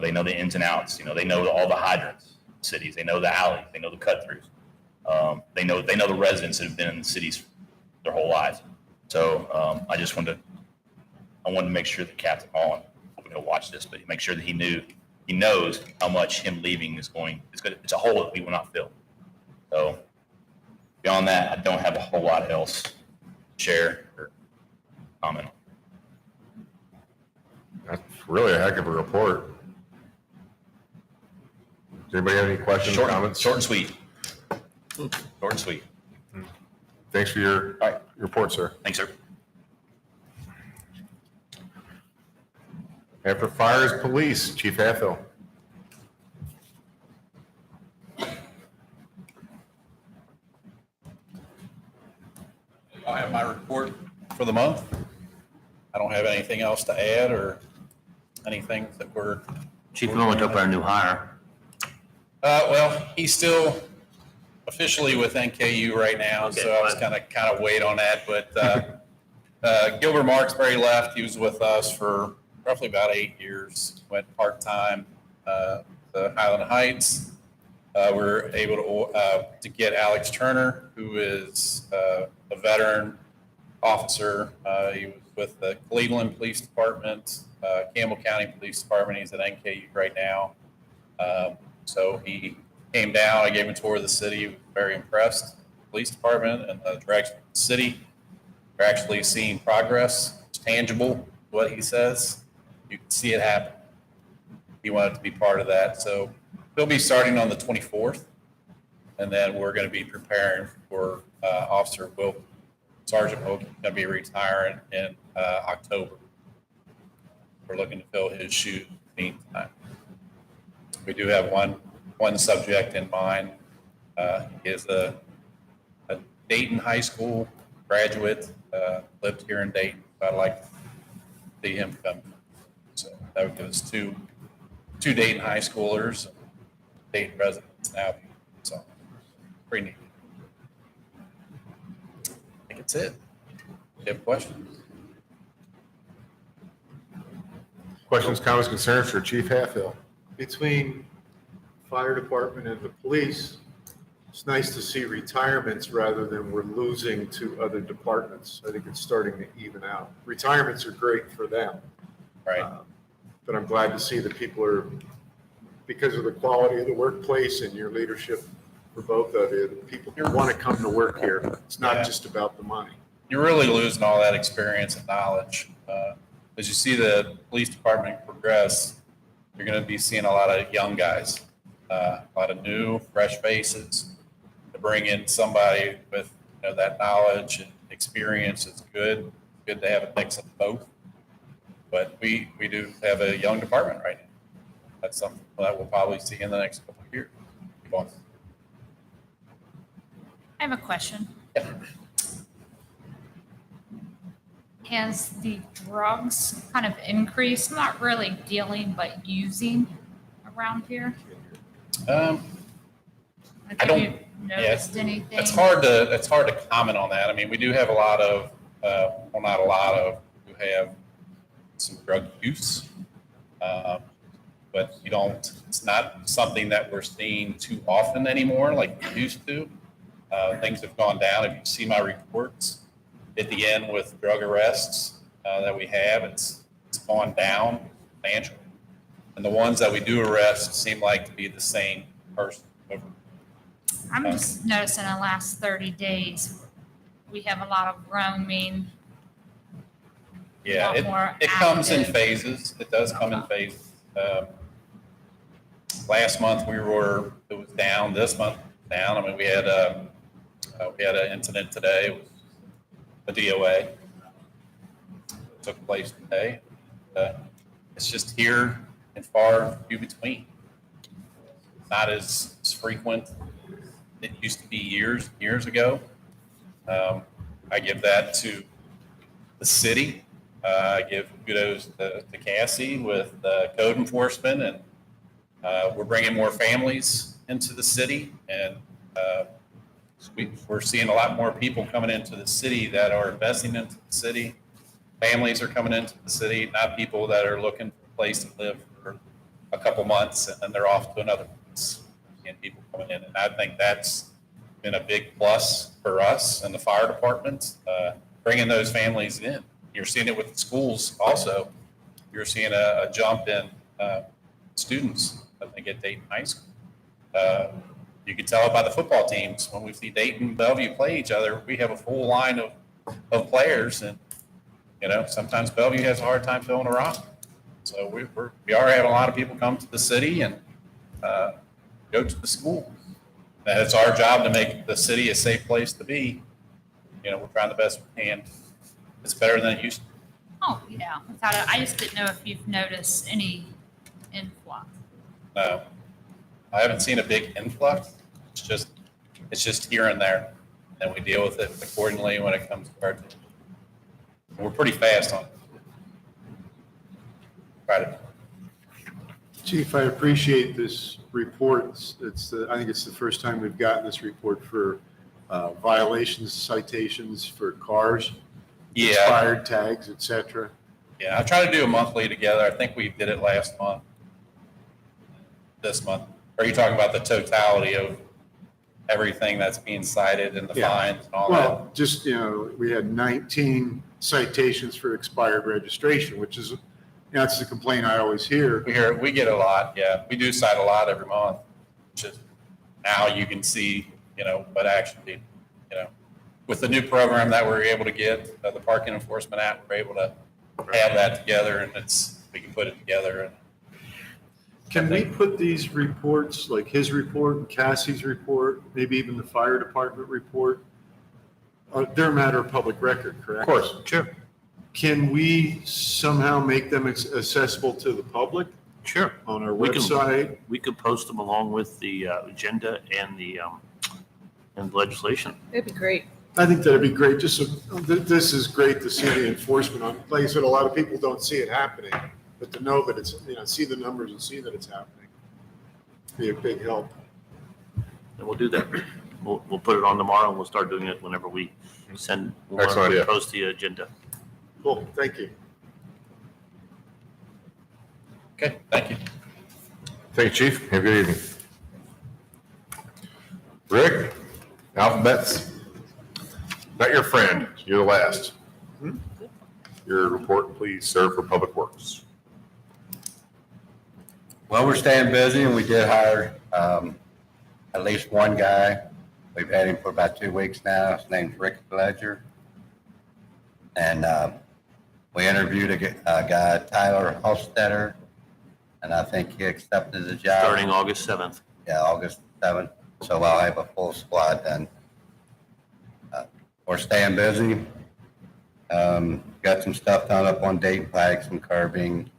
They know the ins and outs. They know all the hydrants, cities. They know the alleys. They know the cut throughs. They know the residents that have been in the cities their whole lives. So I wanted to make sure that Captain Hall, and hoping he'll watch this, but make sure that he knows how much him leaving it's a hole that we will not fill. So beyond that, I don't have a whole lot else to share or comment on. That's really a heck of a report. Does anybody have any questions, comments? Short and sweet. Short and sweet. Thanks for your report, sir. Thanks, sir. After fires, police, Chief Hatfield. I have my report for the month. I don't have anything else to add or anything that we're. Chief, we want to talk about our new hire. Well, he's still officially with NKU right now, Okay, so I was kind of wait on that. But Gilbert Marksberry left. He was with us for roughly about 8 years. Went part-time to Highland Heights. We're able to get Alex Turner, who is a veteran officer. He was with the Cleveland Police Department, Campbell County Police Department. He's at NKU right now. So he came down. I gave him a tour of the city. He was very impressed. Police Department and the direction of the city. They're actually seeing progress. It's tangible, what he says. You can see it happen. He wanted to be part of that. So he'll be starting on the 24th. And then we're going to be preparing for Officer Wilkie. Sergeant Wilkie going to be retiring in October. We're looking to fill his shoes in the meantime. We do have one subject in mind. He is a Dayton High School graduate, lived here in Dayton. I'd like to see him come. So that would give us two Dayton high schoolers, Dayton residents now. So pretty neat. I think it's it. Do you have questions? Questions, comments, concerns for Chief Hatfield? Between fire department and the police, it's nice to see retirements rather than we're losing to other departments. I think it's starting to even out. Retirements are great for them. Right. But I'm glad to see that people are, because of the quality of the workplace and your leadership for both of you, people want to come to work here. It's not just about the money. You're really losing all that experience and knowledge. As you see the police department progress, you're going to be seeing a lot of young guys, a lot of new, fresh faces. To bring in somebody with that knowledge and experience is good. Good to have a mix of both. But we do have a young department right now. That's something that we'll probably see in the next couple of years. Keep on. I have a question. Has the drugs kind of increased, not really dealing, but using around here? I Have don't- you noticed anything? It's hard to comment on that. I mean, we do have a lot of, well, not a lot of, we have some drug use. But it's not something that we're seeing too often anymore like we used to. Things have gone down. If you see my reports at the end with drug arrests that we have, it's gone down substantially. And the ones that we do arrest seem like to be the same person over. I'm just noticing in the last 30 days, we have a lot of roaming. Yeah, lot more it comes in active. phases. It does come in phases. Last month it was down. This month down. I mean, we had an incident today. It was a DOA. It took place today. It's just here and far few between. Not as frequent. It used to be years ago. I give that to the city. I give kudos to Cassie with code enforcement, and we're bringing more families into the city, and we're seeing a lot more people coming into the city that are investing into the city. Families are coming into the city, not people that are looking for a place to live for a couple months and then they're off to another place. And people coming in, and I think that's been a big plus for us and the fire department, bringing those families in. You're seeing it with the schools also. You're seeing a jump in students, I think, at Dayton High School. You can tell it by the football teams. When we see Dayton and Bellevue play each other, we have a full line of players, and sometimes Bellevue has a hard time filling a roster. So we are having a lot of people come to the city and go to the school. And it's our job to make the city a safe place to be. We're trying the best we can. It's better than it used to. Oh, yeah. Without it, I just didn't know if you've noticed any influx. No, I haven't seen a big influx. It's just here and there, and we deal with it accordingly when it comes to our. We're pretty fast on it. Try to. Chief, I appreciate this report. I think it's the first time we've gotten this report for violations, citations for cars, Yeah, expired tags, et cetera. yeah. I try to do a monthly together. I think we did it last month. This month. Are you talking about the totality of everything that's being cited and the Yeah. fines and all that? Well, just, we had 19 citations for expired registration, which is, that's the complaint I always hear. We get a lot. Yeah, we do cite a lot every month. Just now you can see, what actually, with the new program that we're able to get, the Parking Enforcement Act, we're able to have that together, and we can put it together. And Can we put these reports, like his report and Cassie's report, maybe even the fire department report, they're a matter of public record, correct? Of course. Sure. Can we somehow make them accessible to the public Sure. on our We can- website? We could post them along with the agenda and the legislation. That'd be great. I think that'd be great. This is great to see the enforcement on. Like I said, a lot of people don't see it happening, but to know that it's, see the numbers and see that it's happening, be a big help. And we'll do that. We'll put it on tomorrow and we'll start doing it whenever we Excellent idea. post the agenda. Cool, thank you. okay, thank you. Thank you, Chief. Have a good evening. Rick, alphabets. Not your friend. You're the last. Your report, please, sir, for Public Works. Well, we're staying busy, and we did hire at least one guy. We've had him for about 2 weeks now. His name's Rick Ledger. And we interviewed a guy, Tyler Hostetter, and I think he accepted the job. Starting August 7th. Yeah, August 7th, so I'll have a full squad then. We're staying busy. Got some stuff done up on Dayton Pike, some curbing,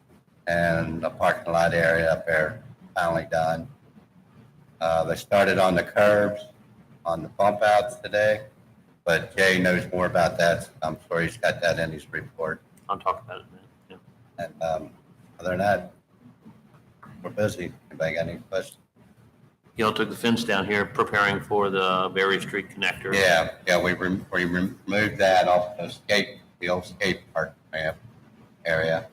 and the parking lot area up there finally done. They started on the curbs, on the bump outs today, but Jay knows more about that. I'm sure he's got that in his report. I'll talk about it, man. Yeah. And other than that, we're busy. Anybody got any questions? Y'all took the fence down here preparing for the Berry Street connector. Yeah, we removed that off the old skate park ramp area.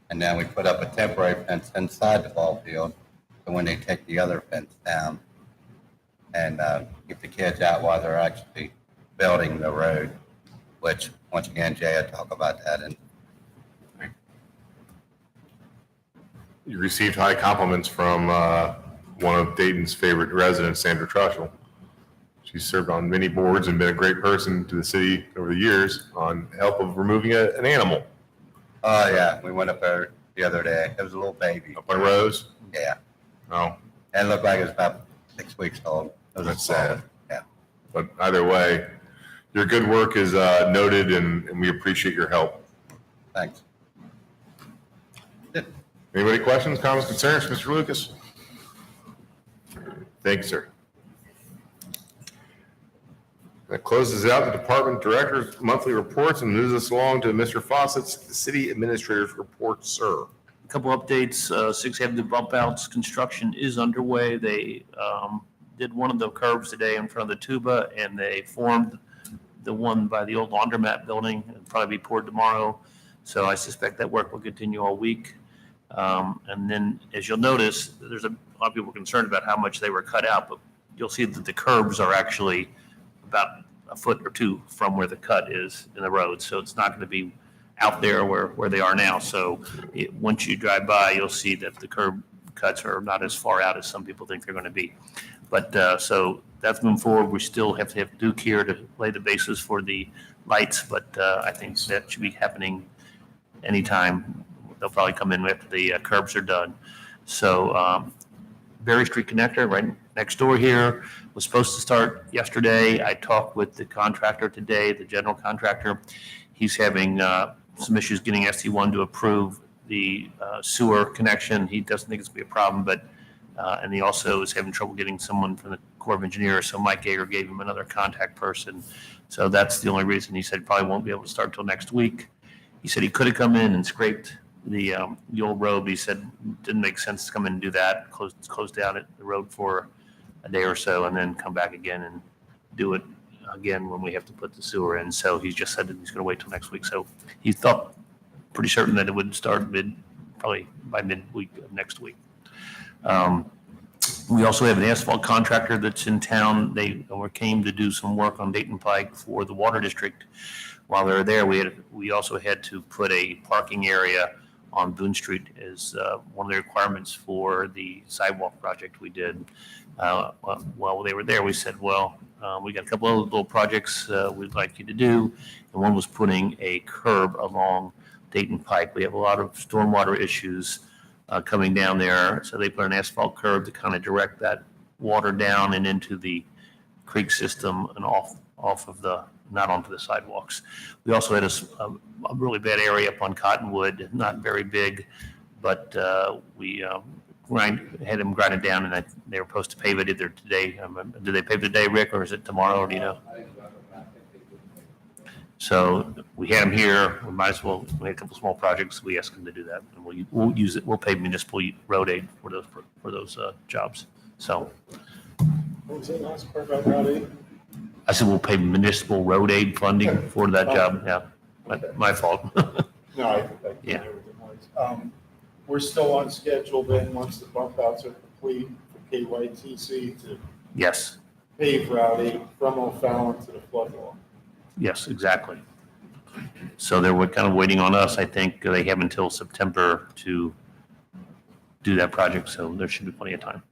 And then we put up a temporary fence inside the ball field, so when they take the other fence down and keep the kids out while they're actually building the road, which, once again, Jay will talk about that. And You received high compliments from one of Dayton's favorite residents, Sandra Trushell. She's served on many boards and been a great person to the city over the years on help of removing an animal. Oh, yeah, we went up there the other day. It was a little baby. Up on Rose? Yeah. Oh, It looked like it was about 6 weeks old. It was that's small. sad. Yeah. But either way, your good work is noted and we appreciate your help. Thanks. Anybody questions, comments, concerns? Mr. Lucas? Thank you, sir. That closes out the department director's monthly reports and moves us along to Mr. Fawcett's city administrator's report, sir. A couple updates, 6 Avenue bump outs, construction is underway. They did one of the curbs today in front of the Tuba, and they formed the one by the old laundromat building. It'll probably be poured tomorrow. So I suspect that work will continue all week. And then, as you'll notice, there's a lot of people concerned about how much they were cut out, but you'll see that the curbs are actually about a foot or two from where the cut is in the road. So it's not going to be out there where they are now. So once you drive by, you'll see that the curb cuts are not as far out as some people think they're going to be. But so that's moving forward. We still have to have Duke here to lay the basis for the lights, but I think that should be happening anytime. They'll probably come in after the curbs are done. So Berry Street connector right next door here was supposed to start yesterday. I talked with the contractor today, the general contractor. He's having some issues getting ST1 to approve the sewer connection. He doesn't think it's going to be a problem, but and he also is having trouble getting someone from the Corps of Engineers. So Mike Gager gave him another contact person. So that's the only reason. He said he probably won't be able to start until next week. He said he could have come in and scraped the old road, but he said it didn't make sense to come in and do that, close down the road for a day or so, and then come back again and do it again when we have to put the sewer in. So he just said that he's going to wait till next week. So he thought pretty certain that it would start probably by midweek of next week. We also have an asphalt contractor that's in town. They came to do some work on Dayton Pike for the water district. While they were there, we also had to put a parking area on Boone Street as one of the requirements for the sidewalk project we did. While they were there, we said, well, we got a couple of little projects we'd like you to do. And one was putting a curb along Dayton Pike. We have a lot of stormwater issues coming down there. So they put an asphalt curb to kind of direct that water down and into the creek system and off of not onto the sidewalks. We also had a really bad area up on Cottonwood, not very big, but we had them grind it down, and they were supposed to pave it either today. Did they pave it today, Rick, or is it tomorrow, or do you know? So we had them here. We might as well, we had a couple small projects. We asked them to do that, and we'll use it. We'll pay municipal road aid for those jobs. So. What was that last part about Route 8? I said we'll pay municipal road aid funding for that job. Yeah, my fault. No, I Yeah. everything was. We're still on schedule then, once the bump outs are complete, for KYTC to Yes, pave Route 8 from O'Fallon to the flood wall. yes, exactly. So they were kind of waiting on us. I think they have until September to do that project, so there should be plenty of time.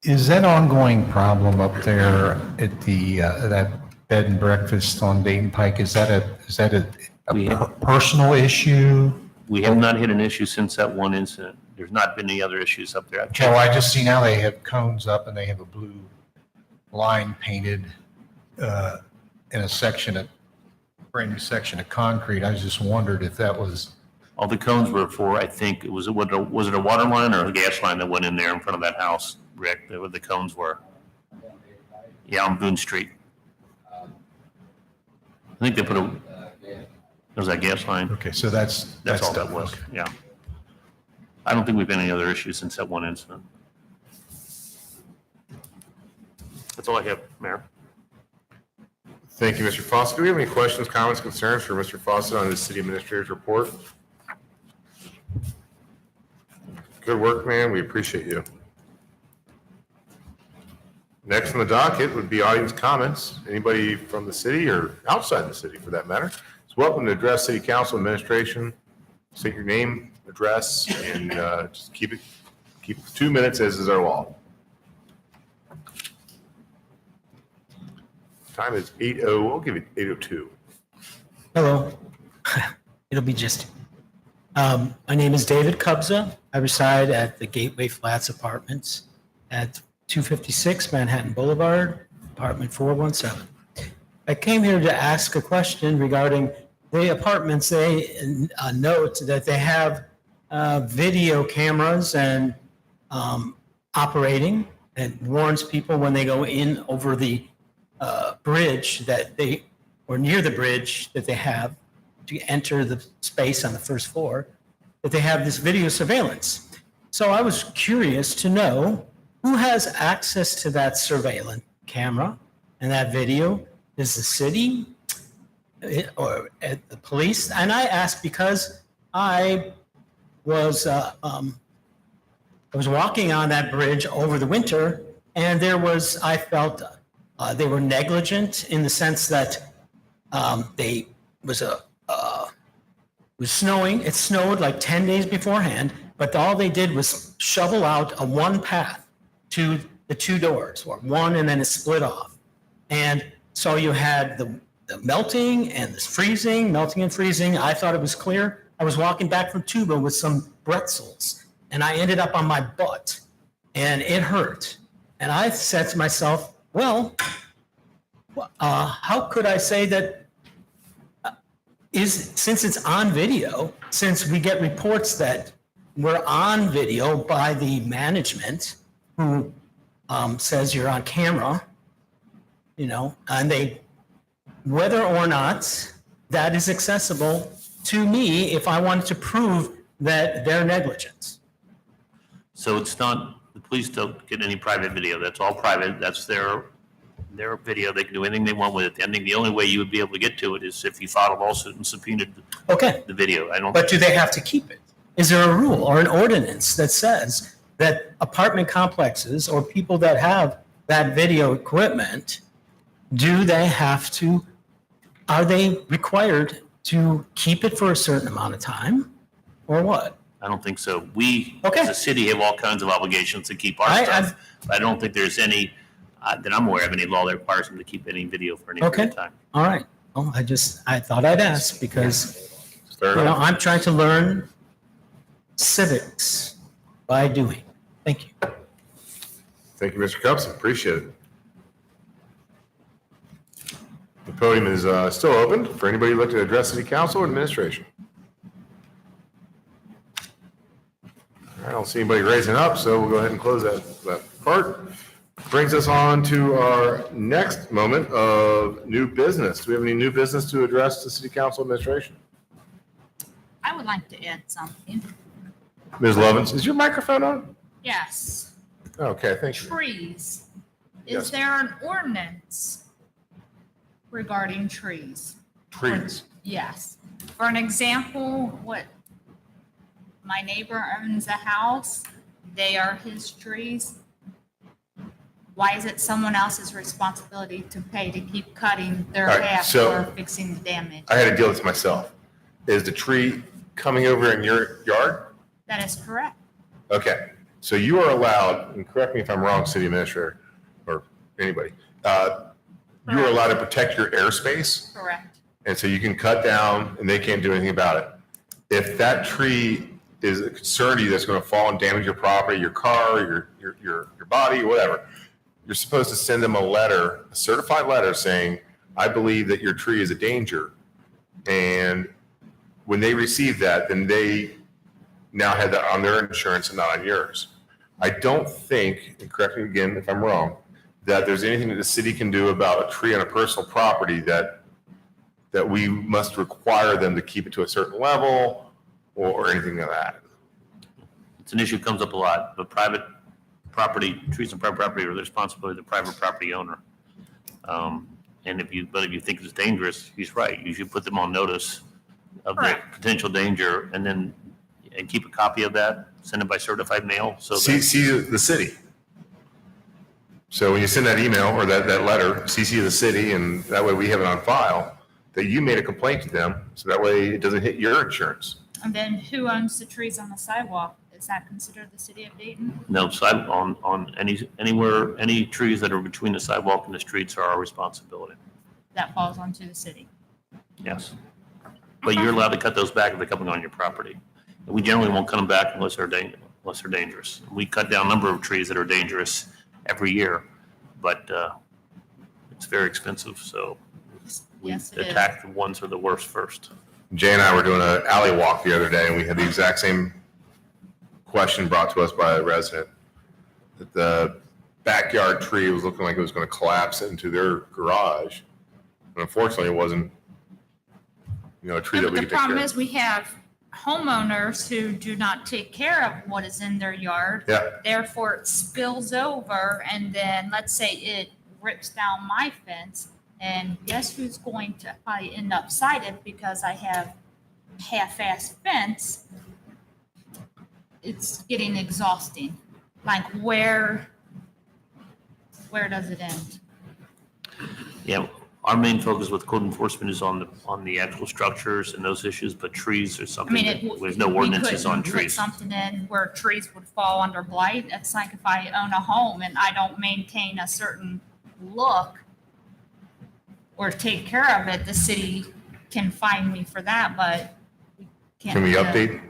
Is that ongoing problem up there at the, that bed and breakfast on Dayton Pike, is that a personal issue? We have not had an issue since that one incident, there's not been any other issues up there. I've Oh, checked. I just see now they have cones up and they have a blue line painted in a section of, brand new section of concrete. I just wondered if that was, All the cones were for, I think, was it a water line or a gas line that went in there in front of that house, Rick, where the cones were? Yeah, on Boone Street. I think they put was that gas line? okay, so that's That's all stuff. that was, yeah. I don't think we've had any other issues since that one incident. That's all I have, Mayor. Thank you, Mr. Fawcett. Do we have any questions, comments, concerns for Mr. Fawcett on his city administrator's report? Good work, man. We appreciate you. Next on the docket would be audience comments. Anybody from the city or outside the city, for that matter, is welcome to address city council administration. State your name, address, and just keep it 2 minutes, as is our law. Time is 8:00. I'll give it 8:02. Hello. It'll be just. My name is David Kubza. I reside at the Gateway Flats Apartments at 256 Manhattan Boulevard, apartment 417. I came here to ask a question regarding the apartments. They note that they have video cameras and operating, and warns people when they go in over the bridge that they, or near the bridge that they have to enter the space on the first floor, that they have this video surveillance. So I was curious to know who has access to that surveillance camera and that video. Is the city or at the police? And I asked because I was walking on that bridge over the winter, and I felt they were negligent in the sense that it was snowing. It snowed like 10 days beforehand, but all they did was shovel out a one path to the two doors, or one and then it split off. And so you had the melting and the freezing, melting and freezing. I thought it was clear. I was walking back from Tuba with some pretzels, and I ended up on my butt, and it hurt. And I said to myself, well, how could I say that since it's on video, since we get reports that we're on video by the management who says you're on camera, and whether or not that is accessible to me if I wanted to prove that they're negligent. So it's not, the police don't get any private video. That's all private. That's their video. They can do anything they want with it. I think the only way you would be able to get to it is if you filed a lawsuit and subpoenaed the video. But do they have to keep it? Is there a rule or an ordinance that says that apartment complexes or people that have that video equipment, are they required to keep it for a certain amount of time or what? I don't think so. We, as a city, have all kinds of obligations to keep our stuff. I don't think there's any, that I'm aware of, any law that requires them to keep any video for any period of time. All right. Well, I thought I'd ask because, I'm trying to learn civics by doing. Thank you. Thank you, Mr. Cubs. Appreciate it. The podium is still open for anybody who'd like to address city council or administration. I don't see anybody raising up, so we'll go ahead and close that part. Brings us on to our next moment of new business. Do we have any new business to address to city council administration? I would like to add something. Ms. Lovins, is your microphone on? Yes, Okay, thank you. trees. Yes. Is there an ordinance regarding trees? Trees. Yes. For an example, my neighbor owns a house, they are his trees. Why is it someone else's responsibility to pay to keep cutting their All right, half so- or fixing the damage? I had to deal with this myself. Is the tree coming over in your yard? That is correct. Okay, so you are allowed, and correct me if I'm wrong, city administrator, or anybody, you are allowed to protect your airspace, Correct. and so you can cut down, and they can't do anything about it. If that tree is a concern to you that's going to fall and damage your property, your car, your body, whatever, you're supposed to send them a letter, a certified letter saying, I believe that your tree is a danger. And when they receive that, then they now have that on their insurance and not on yours. I don't think, and correct me again if I'm wrong, that there's anything that the city can do about a tree on a personal property that we must require them to keep it to a certain level or anything like that. It's an issue that comes up a lot, but private property, trees on private property are the responsibility of the private property owner. And if you think it's dangerous, he's right. You should put them on notice of the potential danger and keep a copy of that, send it by certified mail. So CC the city. So when you send that email or that letter, CC the city, and that way we have it on file that you made a complaint to them. So that way it doesn't hit your insurance. And then who owns the trees on the sidewalk? Is that considered the city of Dayton? no, on anywhere, any trees that are between the sidewalk and the streets are our responsibility. That falls onto the city. Yes. But you're allowed to cut those back if they're coming on your property. And we generally won't cut them back unless they're dangerous. We cut down a number of trees that are dangerous every year, but it's very expensive, so we Yes, it is. attack the ones that are the worst first. Jay and I were doing an alley walk the other day, and we had the exact same question brought to us by a resident, that the backyard tree was looking like it was going to collapse into their garage. And unfortunately, it wasn't, a tree that we The could take care problem of. is we have homeowners who do not take care of what is in their yard. Yeah. Therefore, it spills over and then let's say it rips down my fence. And guess who's going to probably end up cited because I have half-assed fence? It's getting exhausting. Like where does it end? Yeah, our main focus with code enforcement is on the actual structures and those issues, but trees are I something mean, that, there's no we ordinances couldn't on put trees. something in where trees would fall under blight. It's like if I own a home and I don't maintain a certain look or take care of it, the city can fine me for that, but we can't. Can we do that. update?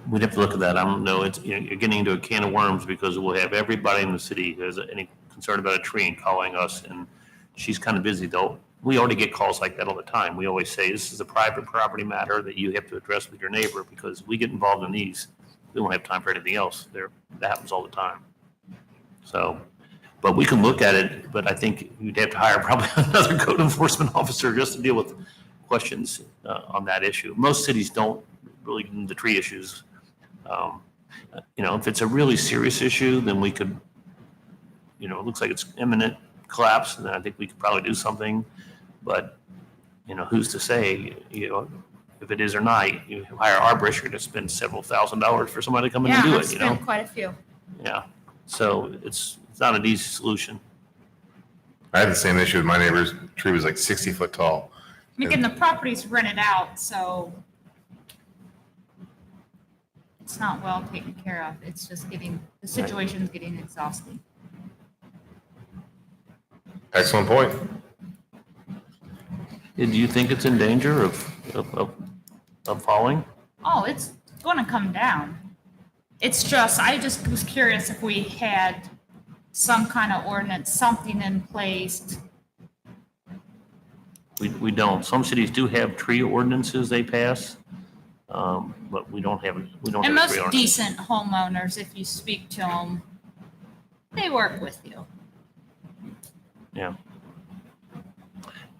We'd have to look at that. I don't know. You're getting into a can of worms because we'll have everybody in the city who has any concern about a tree and calling us, and she's kind of busy though. We already get calls like that all the time. We always say this is a private property matter that you have to address with your neighbor because we get involved in these. We don't have time for anything else. That happens all the time. So, but we can look at it, but I think you'd have to hire probably another code enforcement officer just to deal with questions on that issue. Most cities don't really get into tree issues. If it's a really serious issue, then we could, it looks like it's imminent collapse, then I think we could probably do something. But, who's to say, if it is or not, you hire an arborist, you're going to spend several $1,000s for somebody to come in and do Yeah, it, I've spent quite a few. Yeah. So it's not an easy solution. I had the same issue with my neighbor's tree was like 60 foot tall. Again, the property's rented out, so it's not well taken care of. It's just the situation's getting exhausting. Excellent point. Do you think it's in danger of falling? Oh, it's going to come down. I just was curious if we had some kind of ordinance, something in place. We don't. Some cities do have tree ordinances they pass, but we don't have. And a tree most ordinance. decent homeowners, if you speak to them, they work with you. Yeah.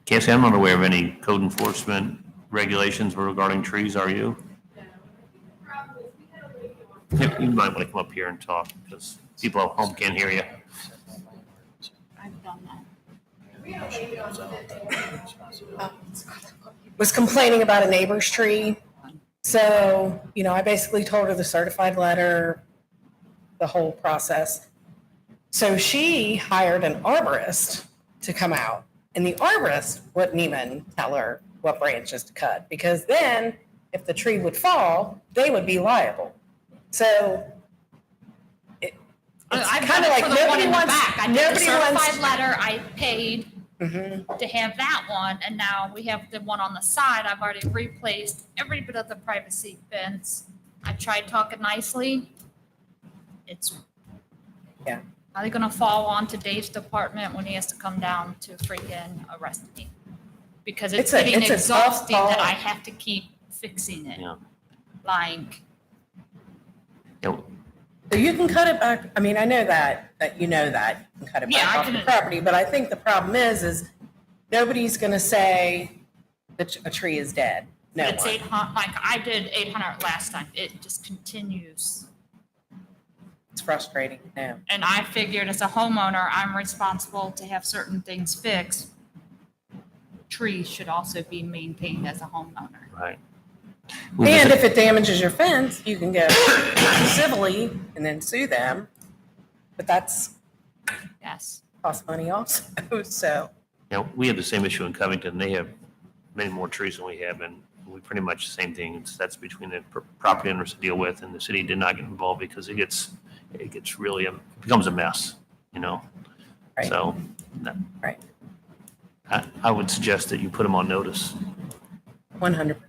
Cassie, I'm not aware of any code enforcement regulations regarding trees, are you? Yeah, you might want to come up here and talk because people at home can't hear you. I've done that. Was complaining about a neighbor's tree. So, I basically told her the certified letter, the whole process. So she hired an arborist to come out, and the arborist wouldn't even tell her what branches to cut, because then if the tree would fall, they would be liable. So it's I've kind done of it like for the one nobody in the wants, back. I did the nobody certified wants. letter, I paid to have that one, and now we have the one on the side. I've already replaced every bit of the privacy fence. I tried talking nicely. It's Yeah. probably gonna fall onto Dave's department when he has to come down to freaking arrest me. Because it's It's a- getting it's a tough exhausting that call. I have to keep fixing it. Yeah. Like, You know, So you can cut it back. I mean, I know that you know that you can cut it Yeah, back I off the can- property, but I think the problem is nobody's gonna say that a tree is dead. No it's one. 800, like I did 800 last time. It just continues. It's frustrating. No. And I figured as a homeowner, I'm responsible to have certain things fixed. Trees should also be maintained as a homeowner. right. And if it damages your fence, you can go civilly and then sue them. But that's Yes. cost money also. So You know, we have the same issue in Covington. They have many more trees than we have, and we pretty much the same thing. That's between the property owners to deal with, and the city did not get involved because it gets really, it becomes a mess, you know? Right. So, no. Right. I would suggest that you put them on notice. 100%.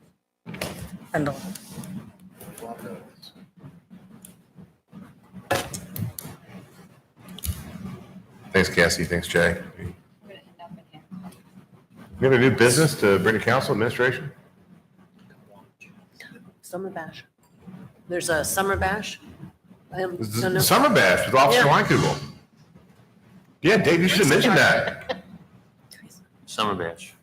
Thanks, Cassie. Thanks, Jay. We have a new business to bring to council administration? Summer bash. There's a summer bash. The Summer Bash with Officer Yeah. Weinkugel. Yeah, Dave, you should have mentioned that. Summer Bash.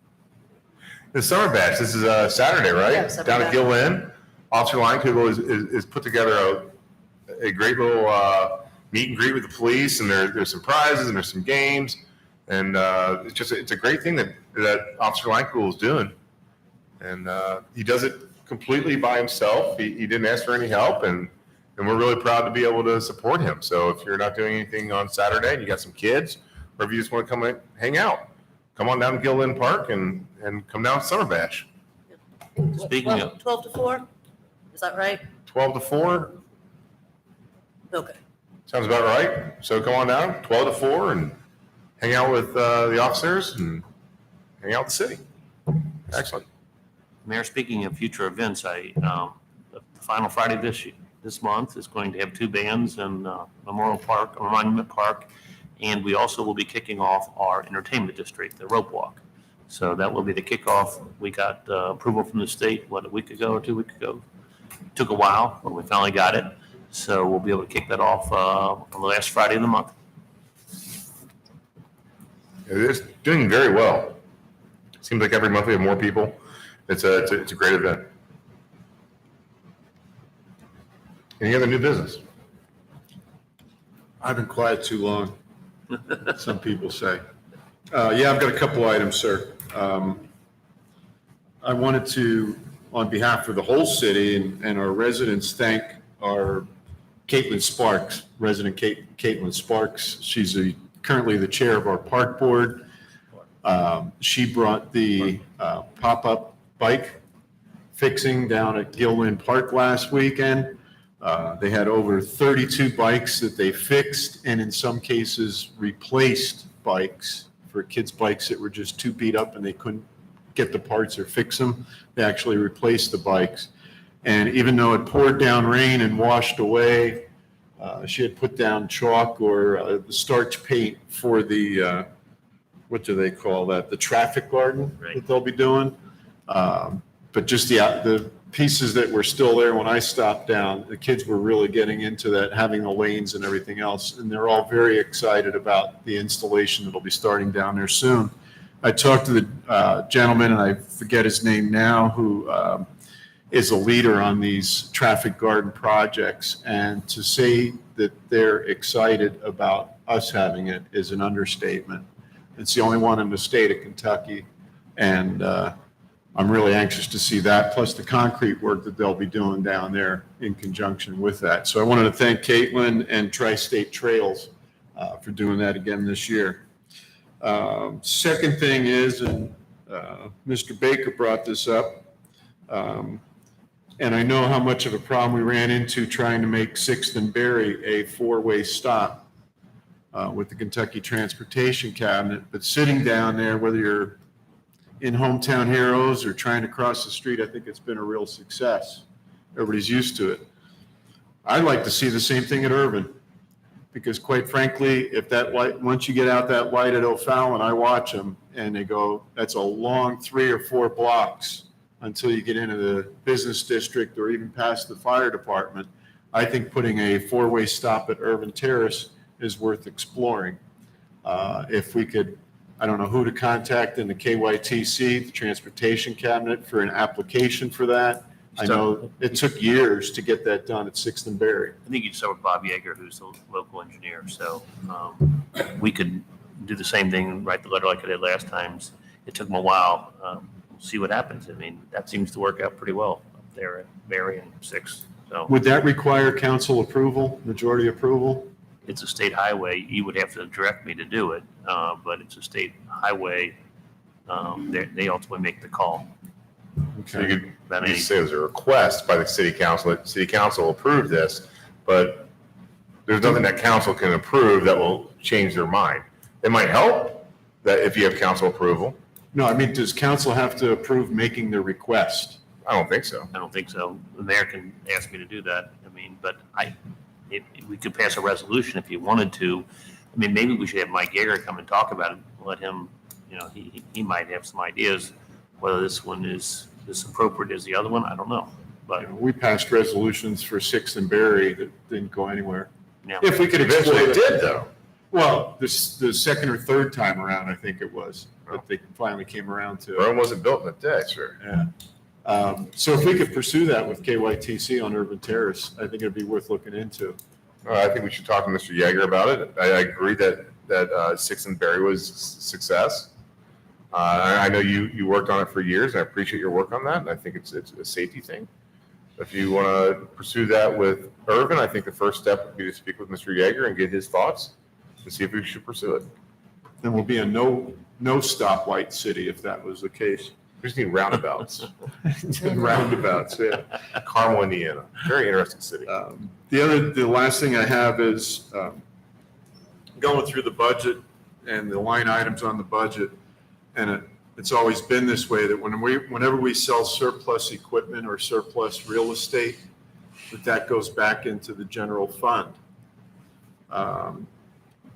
The Summer Bash, this is Saturday, right? Yeah, Summer Down at Bash. Gill Inn. Officer Weinkugel is put together a great little meet and greet with the police, and there's some prizes and there's some games. And it's a great thing that Officer Weinkugel is doing. And he does it completely by himself. He didn't ask for any help, and we're really proud to be able to support him. So if you're not doing anything on Saturday and you got some kids, or if you just want to come and hang out, come on down to Gill Inn Park and come down to Summer Bash. Speaking of, 12 to 4? Is that right? 12 to 4, Okay. sounds about right. So come on down, 12 to 4, and hang out with the officers and hang out with the city. Excellent. Mayor, speaking of future events, the final Friday this month is going to have two bands in Memorial Park, or Monument Park, and we also will be kicking off our entertainment district, the Rope Walk. So that will be the kickoff. We got approval from the state, a week ago or 2 weeks ago. Took a while, but we finally got it. So we'll be able to kick that off on the last Friday of the month. It's doing very well. Seems like every month we have more people. It's a great event. Any other new business? I've been quiet too long, some people say. Yeah, I've got a couple items, sir. I wanted to, on behalf of the whole city and our residents, thank our Caitlin Sparks, resident Caitlin Sparks. She's currently the chair of our park board. She brought the pop-up bike fixing down at Gilman Park last weekend. They had over 32 bikes that they fixed, and in some cases replaced bikes for kids' bikes that were just too beat up and they couldn't get the parts or fix them. They actually replaced the bikes. And even though it poured down rain and washed away, she had put down chalk or the starch paint for the, what do they call that? The traffic garden that they'll be doing. But just the pieces that were still there when I stopped down, the kids were really getting into that, having the lanes and everything else. And they're all very excited about the installation that'll be starting down there soon. I talked to the gentleman, and I forget his name now, who is a leader on these traffic garden projects. And to say that they're excited about us having it is an understatement. It's the only one in the state of Kentucky. And I'm really anxious to see that, plus the concrete work that they'll be doing down there in conjunction with that. So I wanted to thank Caitlin and Tri-State Trails for doing that again this year. Second thing is, and Mr. Baker brought this up, and I know how much of a problem we ran into trying to make 6th and Berry a four-way stop with the Kentucky Transportation Cabinet. But sitting down there, whether you're in Hometown Heroes or trying to cross the street, I think it's been a real success. Everybody's used to it. I'd like to see the same thing at Irvin. Because quite frankly, if that light, once you get out that light at O'Fallon, I watch them and they go, that's a long 3 or 4 blocks until you get into the business district or even past the fire department. I think putting a 4-way stop at Irvin Terrace is worth exploring. If we could, I don't know who to contact in the KYTC, the Transportation Cabinet, for an application for that. I know it took years to get that done at 6th and Berry. I think you'd start with Bob Yeager, who's the local engineer. So we could do the same thing, write the letter like I did last time. It took them a while. We'll see what happens. I mean, that seems to work out pretty well up there at Berry and 6th. So Would that require council approval, majority approval? it's a state highway. You would have to direct me to do it, but it's a state highway. They ultimately make the call. So you could say it was a request by the city council, that city council approved this, but there's nothing that council can approve that will change their mind. It might help that if you have council approval. No, I mean, does council have to approve making the request? I don't think so. I don't think so. The mayor can ask me to do that. I mean, but we could pass a resolution if you wanted to. I mean, maybe we should have Mike Yeager come and talk about it. Let him, he might have some ideas. Whether this one is as appropriate as the other one, I don't know. But We passed resolutions for 6th and Berry that didn't go anywhere. yeah, If we could Eventually explore it it. did though. Well, the second or third time around, I think it was, that they finally came around to. Rome wasn't built in a day, sir. Yeah. So if we could pursue that with KYTC on Urban Terrace, I think it'd be worth looking into. I think we should talk to Mr. Yeager about it. I agree that 6th and Berry was a success. I know you worked on it for years, and I appreciate your work on that, and I think it's a safety thing. If you want to pursue that with Irvin, I think the first step would be to speak with Mr. Yeager and get his thoughts to see if we should pursue it. And we'll be a no stoplight city if that was the case. We just need roundabouts. Roundabouts, yeah. Carmel, Indiana. Very interesting city. The last thing I have is going through the budget and the line items on the budget. And it's always been this way that whenever we sell surplus equipment or surplus real estate, that goes back into the general fund.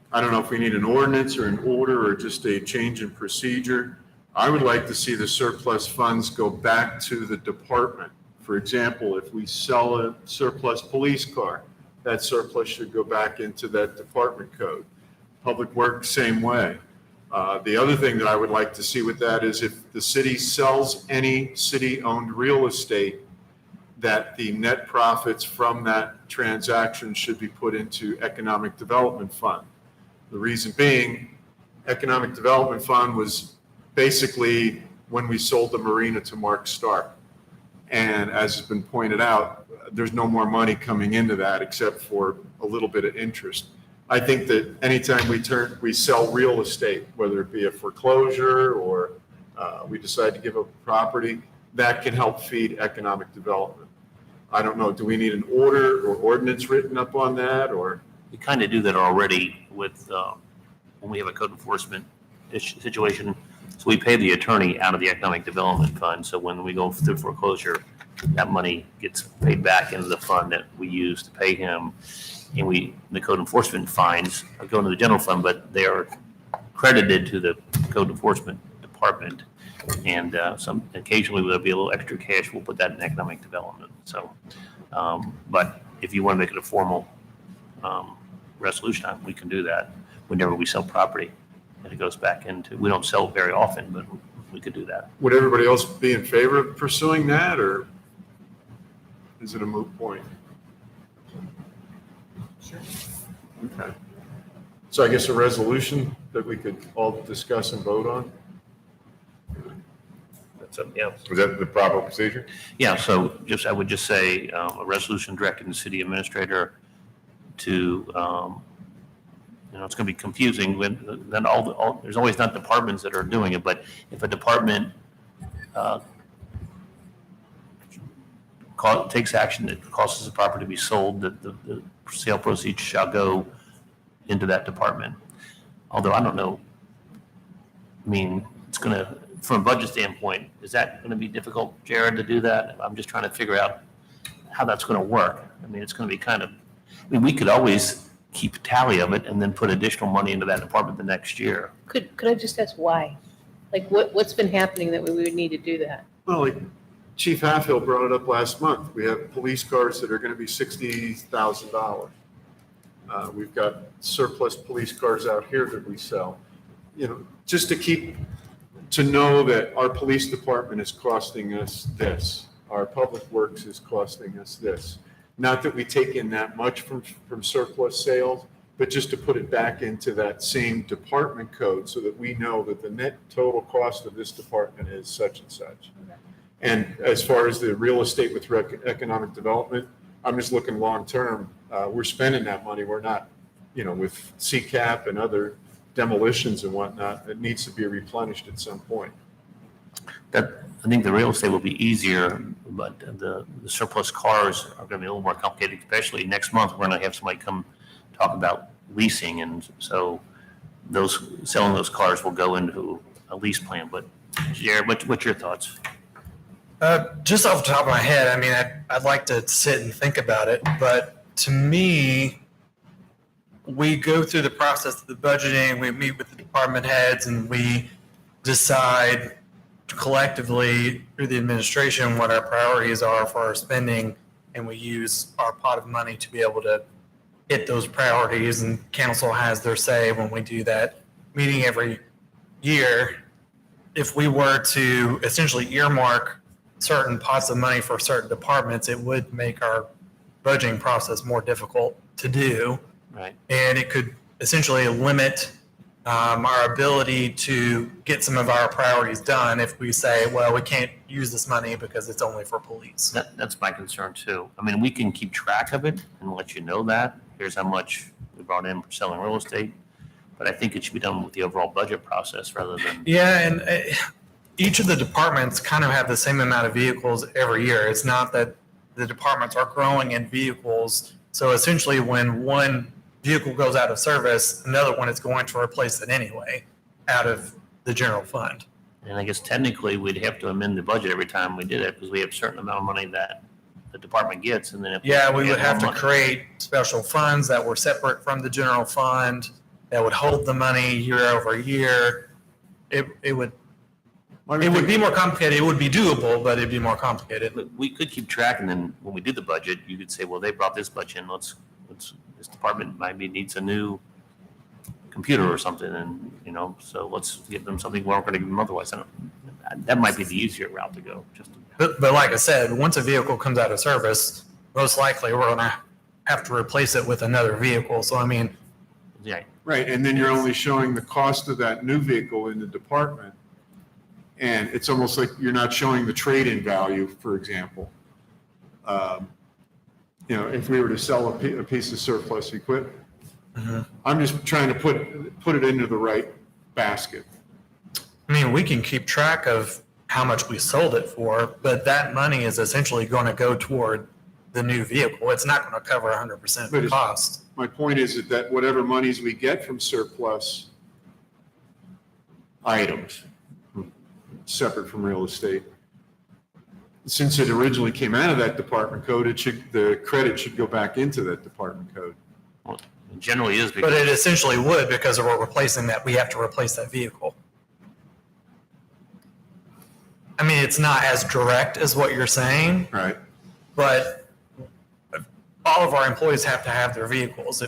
I don't know if we need an ordinance or an order or just a change in procedure. I would like to see the surplus funds go back to the department. For example, if we sell a surplus police car, that surplus should go back into that department code. Public Works, same way. The other thing that I would like to see with that is if the city sells any city-owned real estate, that the net profits from that transaction should be put into Economic Development Fund. The reason being, Economic Development Fund was basically when we sold the marina to Mark Stark. And as has been pointed out, there's no more money coming into that except for a little bit of interest. I think that anytime we sell real estate, whether it be a foreclosure or we decide to give up property, that can help feed economic development. I don't know, do we need an order or ordinance written up on that, or? we kind of do that already with when we have a code enforcement situation. So we pay the attorney out of the economic development fund. So when we go through foreclosure, that money gets paid back into the fund that we use to pay him. And the code enforcement fines go into the general fund, but they are credited to the code enforcement department. And occasionally there'll be a little extra cash. We'll put that in economic development. So, but if you want to make it a formal resolution, we can do that whenever we sell property. And it goes back into, we don't sell very often, but we could do that. Would everybody else be in favor of pursuing that, or is it a moot point? Sure. Okay. So I guess a resolution that we could all discuss and vote on? That's yeah. Was that the proper procedure? Yeah, so I would just say a resolution directing the city administrator to, it's going to be confusing when then there's always not departments that are doing it, but if a department takes action that causes the property to be sold, the sale proceeds shall go into that department. Although I don't know, I mean, it's going to, from a budget standpoint, is that going to be difficult, Jared, to do that? I'm just trying to figure out how that's going to work. I mean, it's going to be kind of, I mean, we could always keep a tally of it and then put additional money into that department the next year. Could I just ask why? Like, what's been happening that we would need to do that? Well, like Chief Halfhill brought it up last month. We have police cars that are going to be $60,000. We've got surplus police cars out here that we sell. You know, just to know that our police department is costing us this, our public works is costing us this. Not that we take in that much from surplus sales, but just to put it back into that same department code so that we know that the net total cost of this department is such and such. And as far as the real estate with economic development, I'm just looking long-term. We're spending that money. We're not, you know, with CCAP and other demolitions and whatnot, it needs to be replenished at some point. That, I think the real estate will be easier, but the surplus cars are going to be a little more complicated, especially next month. We're going to have somebody come talk about leasing, and so selling those cars will go into a lease plan. But Jared, what's your thoughts? Just off the top of my head, I mean, I'd like to sit and think about it, but to me, we go through the process of the budgeting, we meet with the department heads, and we decide collectively through the administration what our priorities are for our spending, and we use our pot of money to be able to hit those priorities, and council has their say when we do that meeting every year. If we were to essentially earmark certain pots of money for certain departments, it would make our budgeting process more difficult to do. Right. And it could essentially limit our ability to get some of our priorities done if we say, well, we can't use this money because it's only for police. That's my concern too. I mean, we can keep track of it and let you know that. Here's how much we brought in for selling real estate. But I think it should be done with the overall budget process rather than. Yeah, and each of the departments kind of have the same amount of vehicles every year. It's not that the departments are growing in vehicles. So essentially when one vehicle goes out of service, another one is going to replace it anyway out of the general fund. And I guess technically we'd have to amend the budget every time we did it because we have a certain amount of money that the department gets. And then if Yeah, we would add have more to money- create special funds that were separate from the general fund that would hold the money year over year. It would be more complicated. It would be doable, but it'd be more complicated. But we could keep track, and then when we do the budget, you could say, well, they brought this much in, let's this department maybe needs a new computer or something, and, you know, so let's give them something we weren't going to give them otherwise. That might be the easier route to go. But like I said, once a vehicle comes out of service, most likely we're going to have to replace it with another vehicle. So, I mean. Yeah. Right, and then you're only showing the cost of that new vehicle in the department. And it's almost like you're not showing the trade-in value, for example. You know, if we were to sell a piece of surplus equipment. I'm just trying to put it into the right basket. I mean, we can keep track of how much we sold it for, but that money is essentially going to go toward the new vehicle. It's not going to cover 100% of the cost. My point is that whatever monies we get from surplus items, separate from real estate, since it originally came out of that department code, the credit should go back into that department code. Well, it generally is. But it essentially would, because we're replacing that. We have to replace that vehicle. I mean, it's not as direct as what you're saying. Right. But all of our employees have to have their vehicles.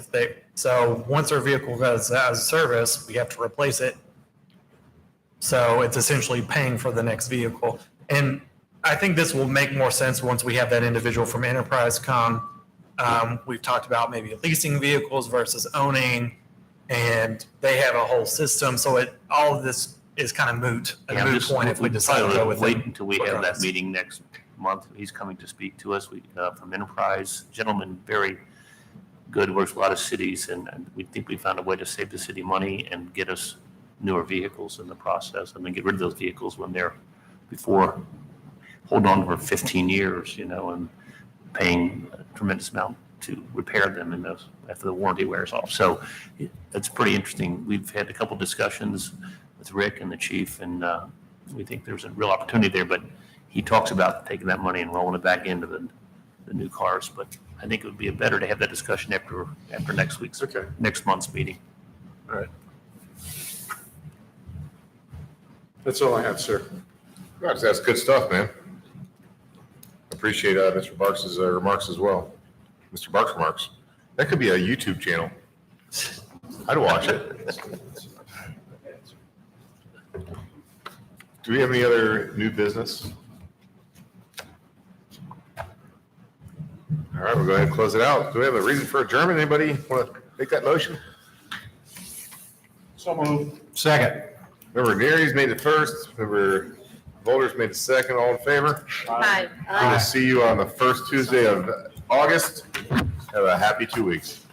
So once their vehicle goes out of service, we have to replace it. So it's essentially paying for the next vehicle. And I think this will make more sense once we have that individual from Enterprise come. We've talked about maybe leasing vehicles versus owning, and they have a whole system. So all of this is kind of moot, a moot point if we decide to go with it. Wait until we have that meeting next month. He's coming to speak to us from Enterprise. Gentleman, very good, works with a lot of cities, and we think we found a way to save the city money and get us newer vehicles in the process, and then get rid of those vehicles when they're before holding on for 15 years, you know, and paying a tremendous amount to repair them in those after the warranty wears off. So it's pretty interesting. We've had a couple discussions with Rick and the chief, and we think there's a real opportunity there, but he talks about taking that money and rolling it back into the new cars, but I think it would be better to have that discussion after next month's meeting. All right. That's all I have, sir. That's good stuff, man. Appreciate Mr. Barks' remarks as well. Mr. Barks' remarks. That could be a YouTube channel. I'd watch it. Do we have any other new business? All right, we'll go ahead and close it out. Do we have a reason for adjournment? Anybody want to make that motion? So moved. Second. Member Neary's made it first. Member Volders made it second. All in favor? Aye. We're going to see you on the first Tuesday of August. Have a happy 2 weeks.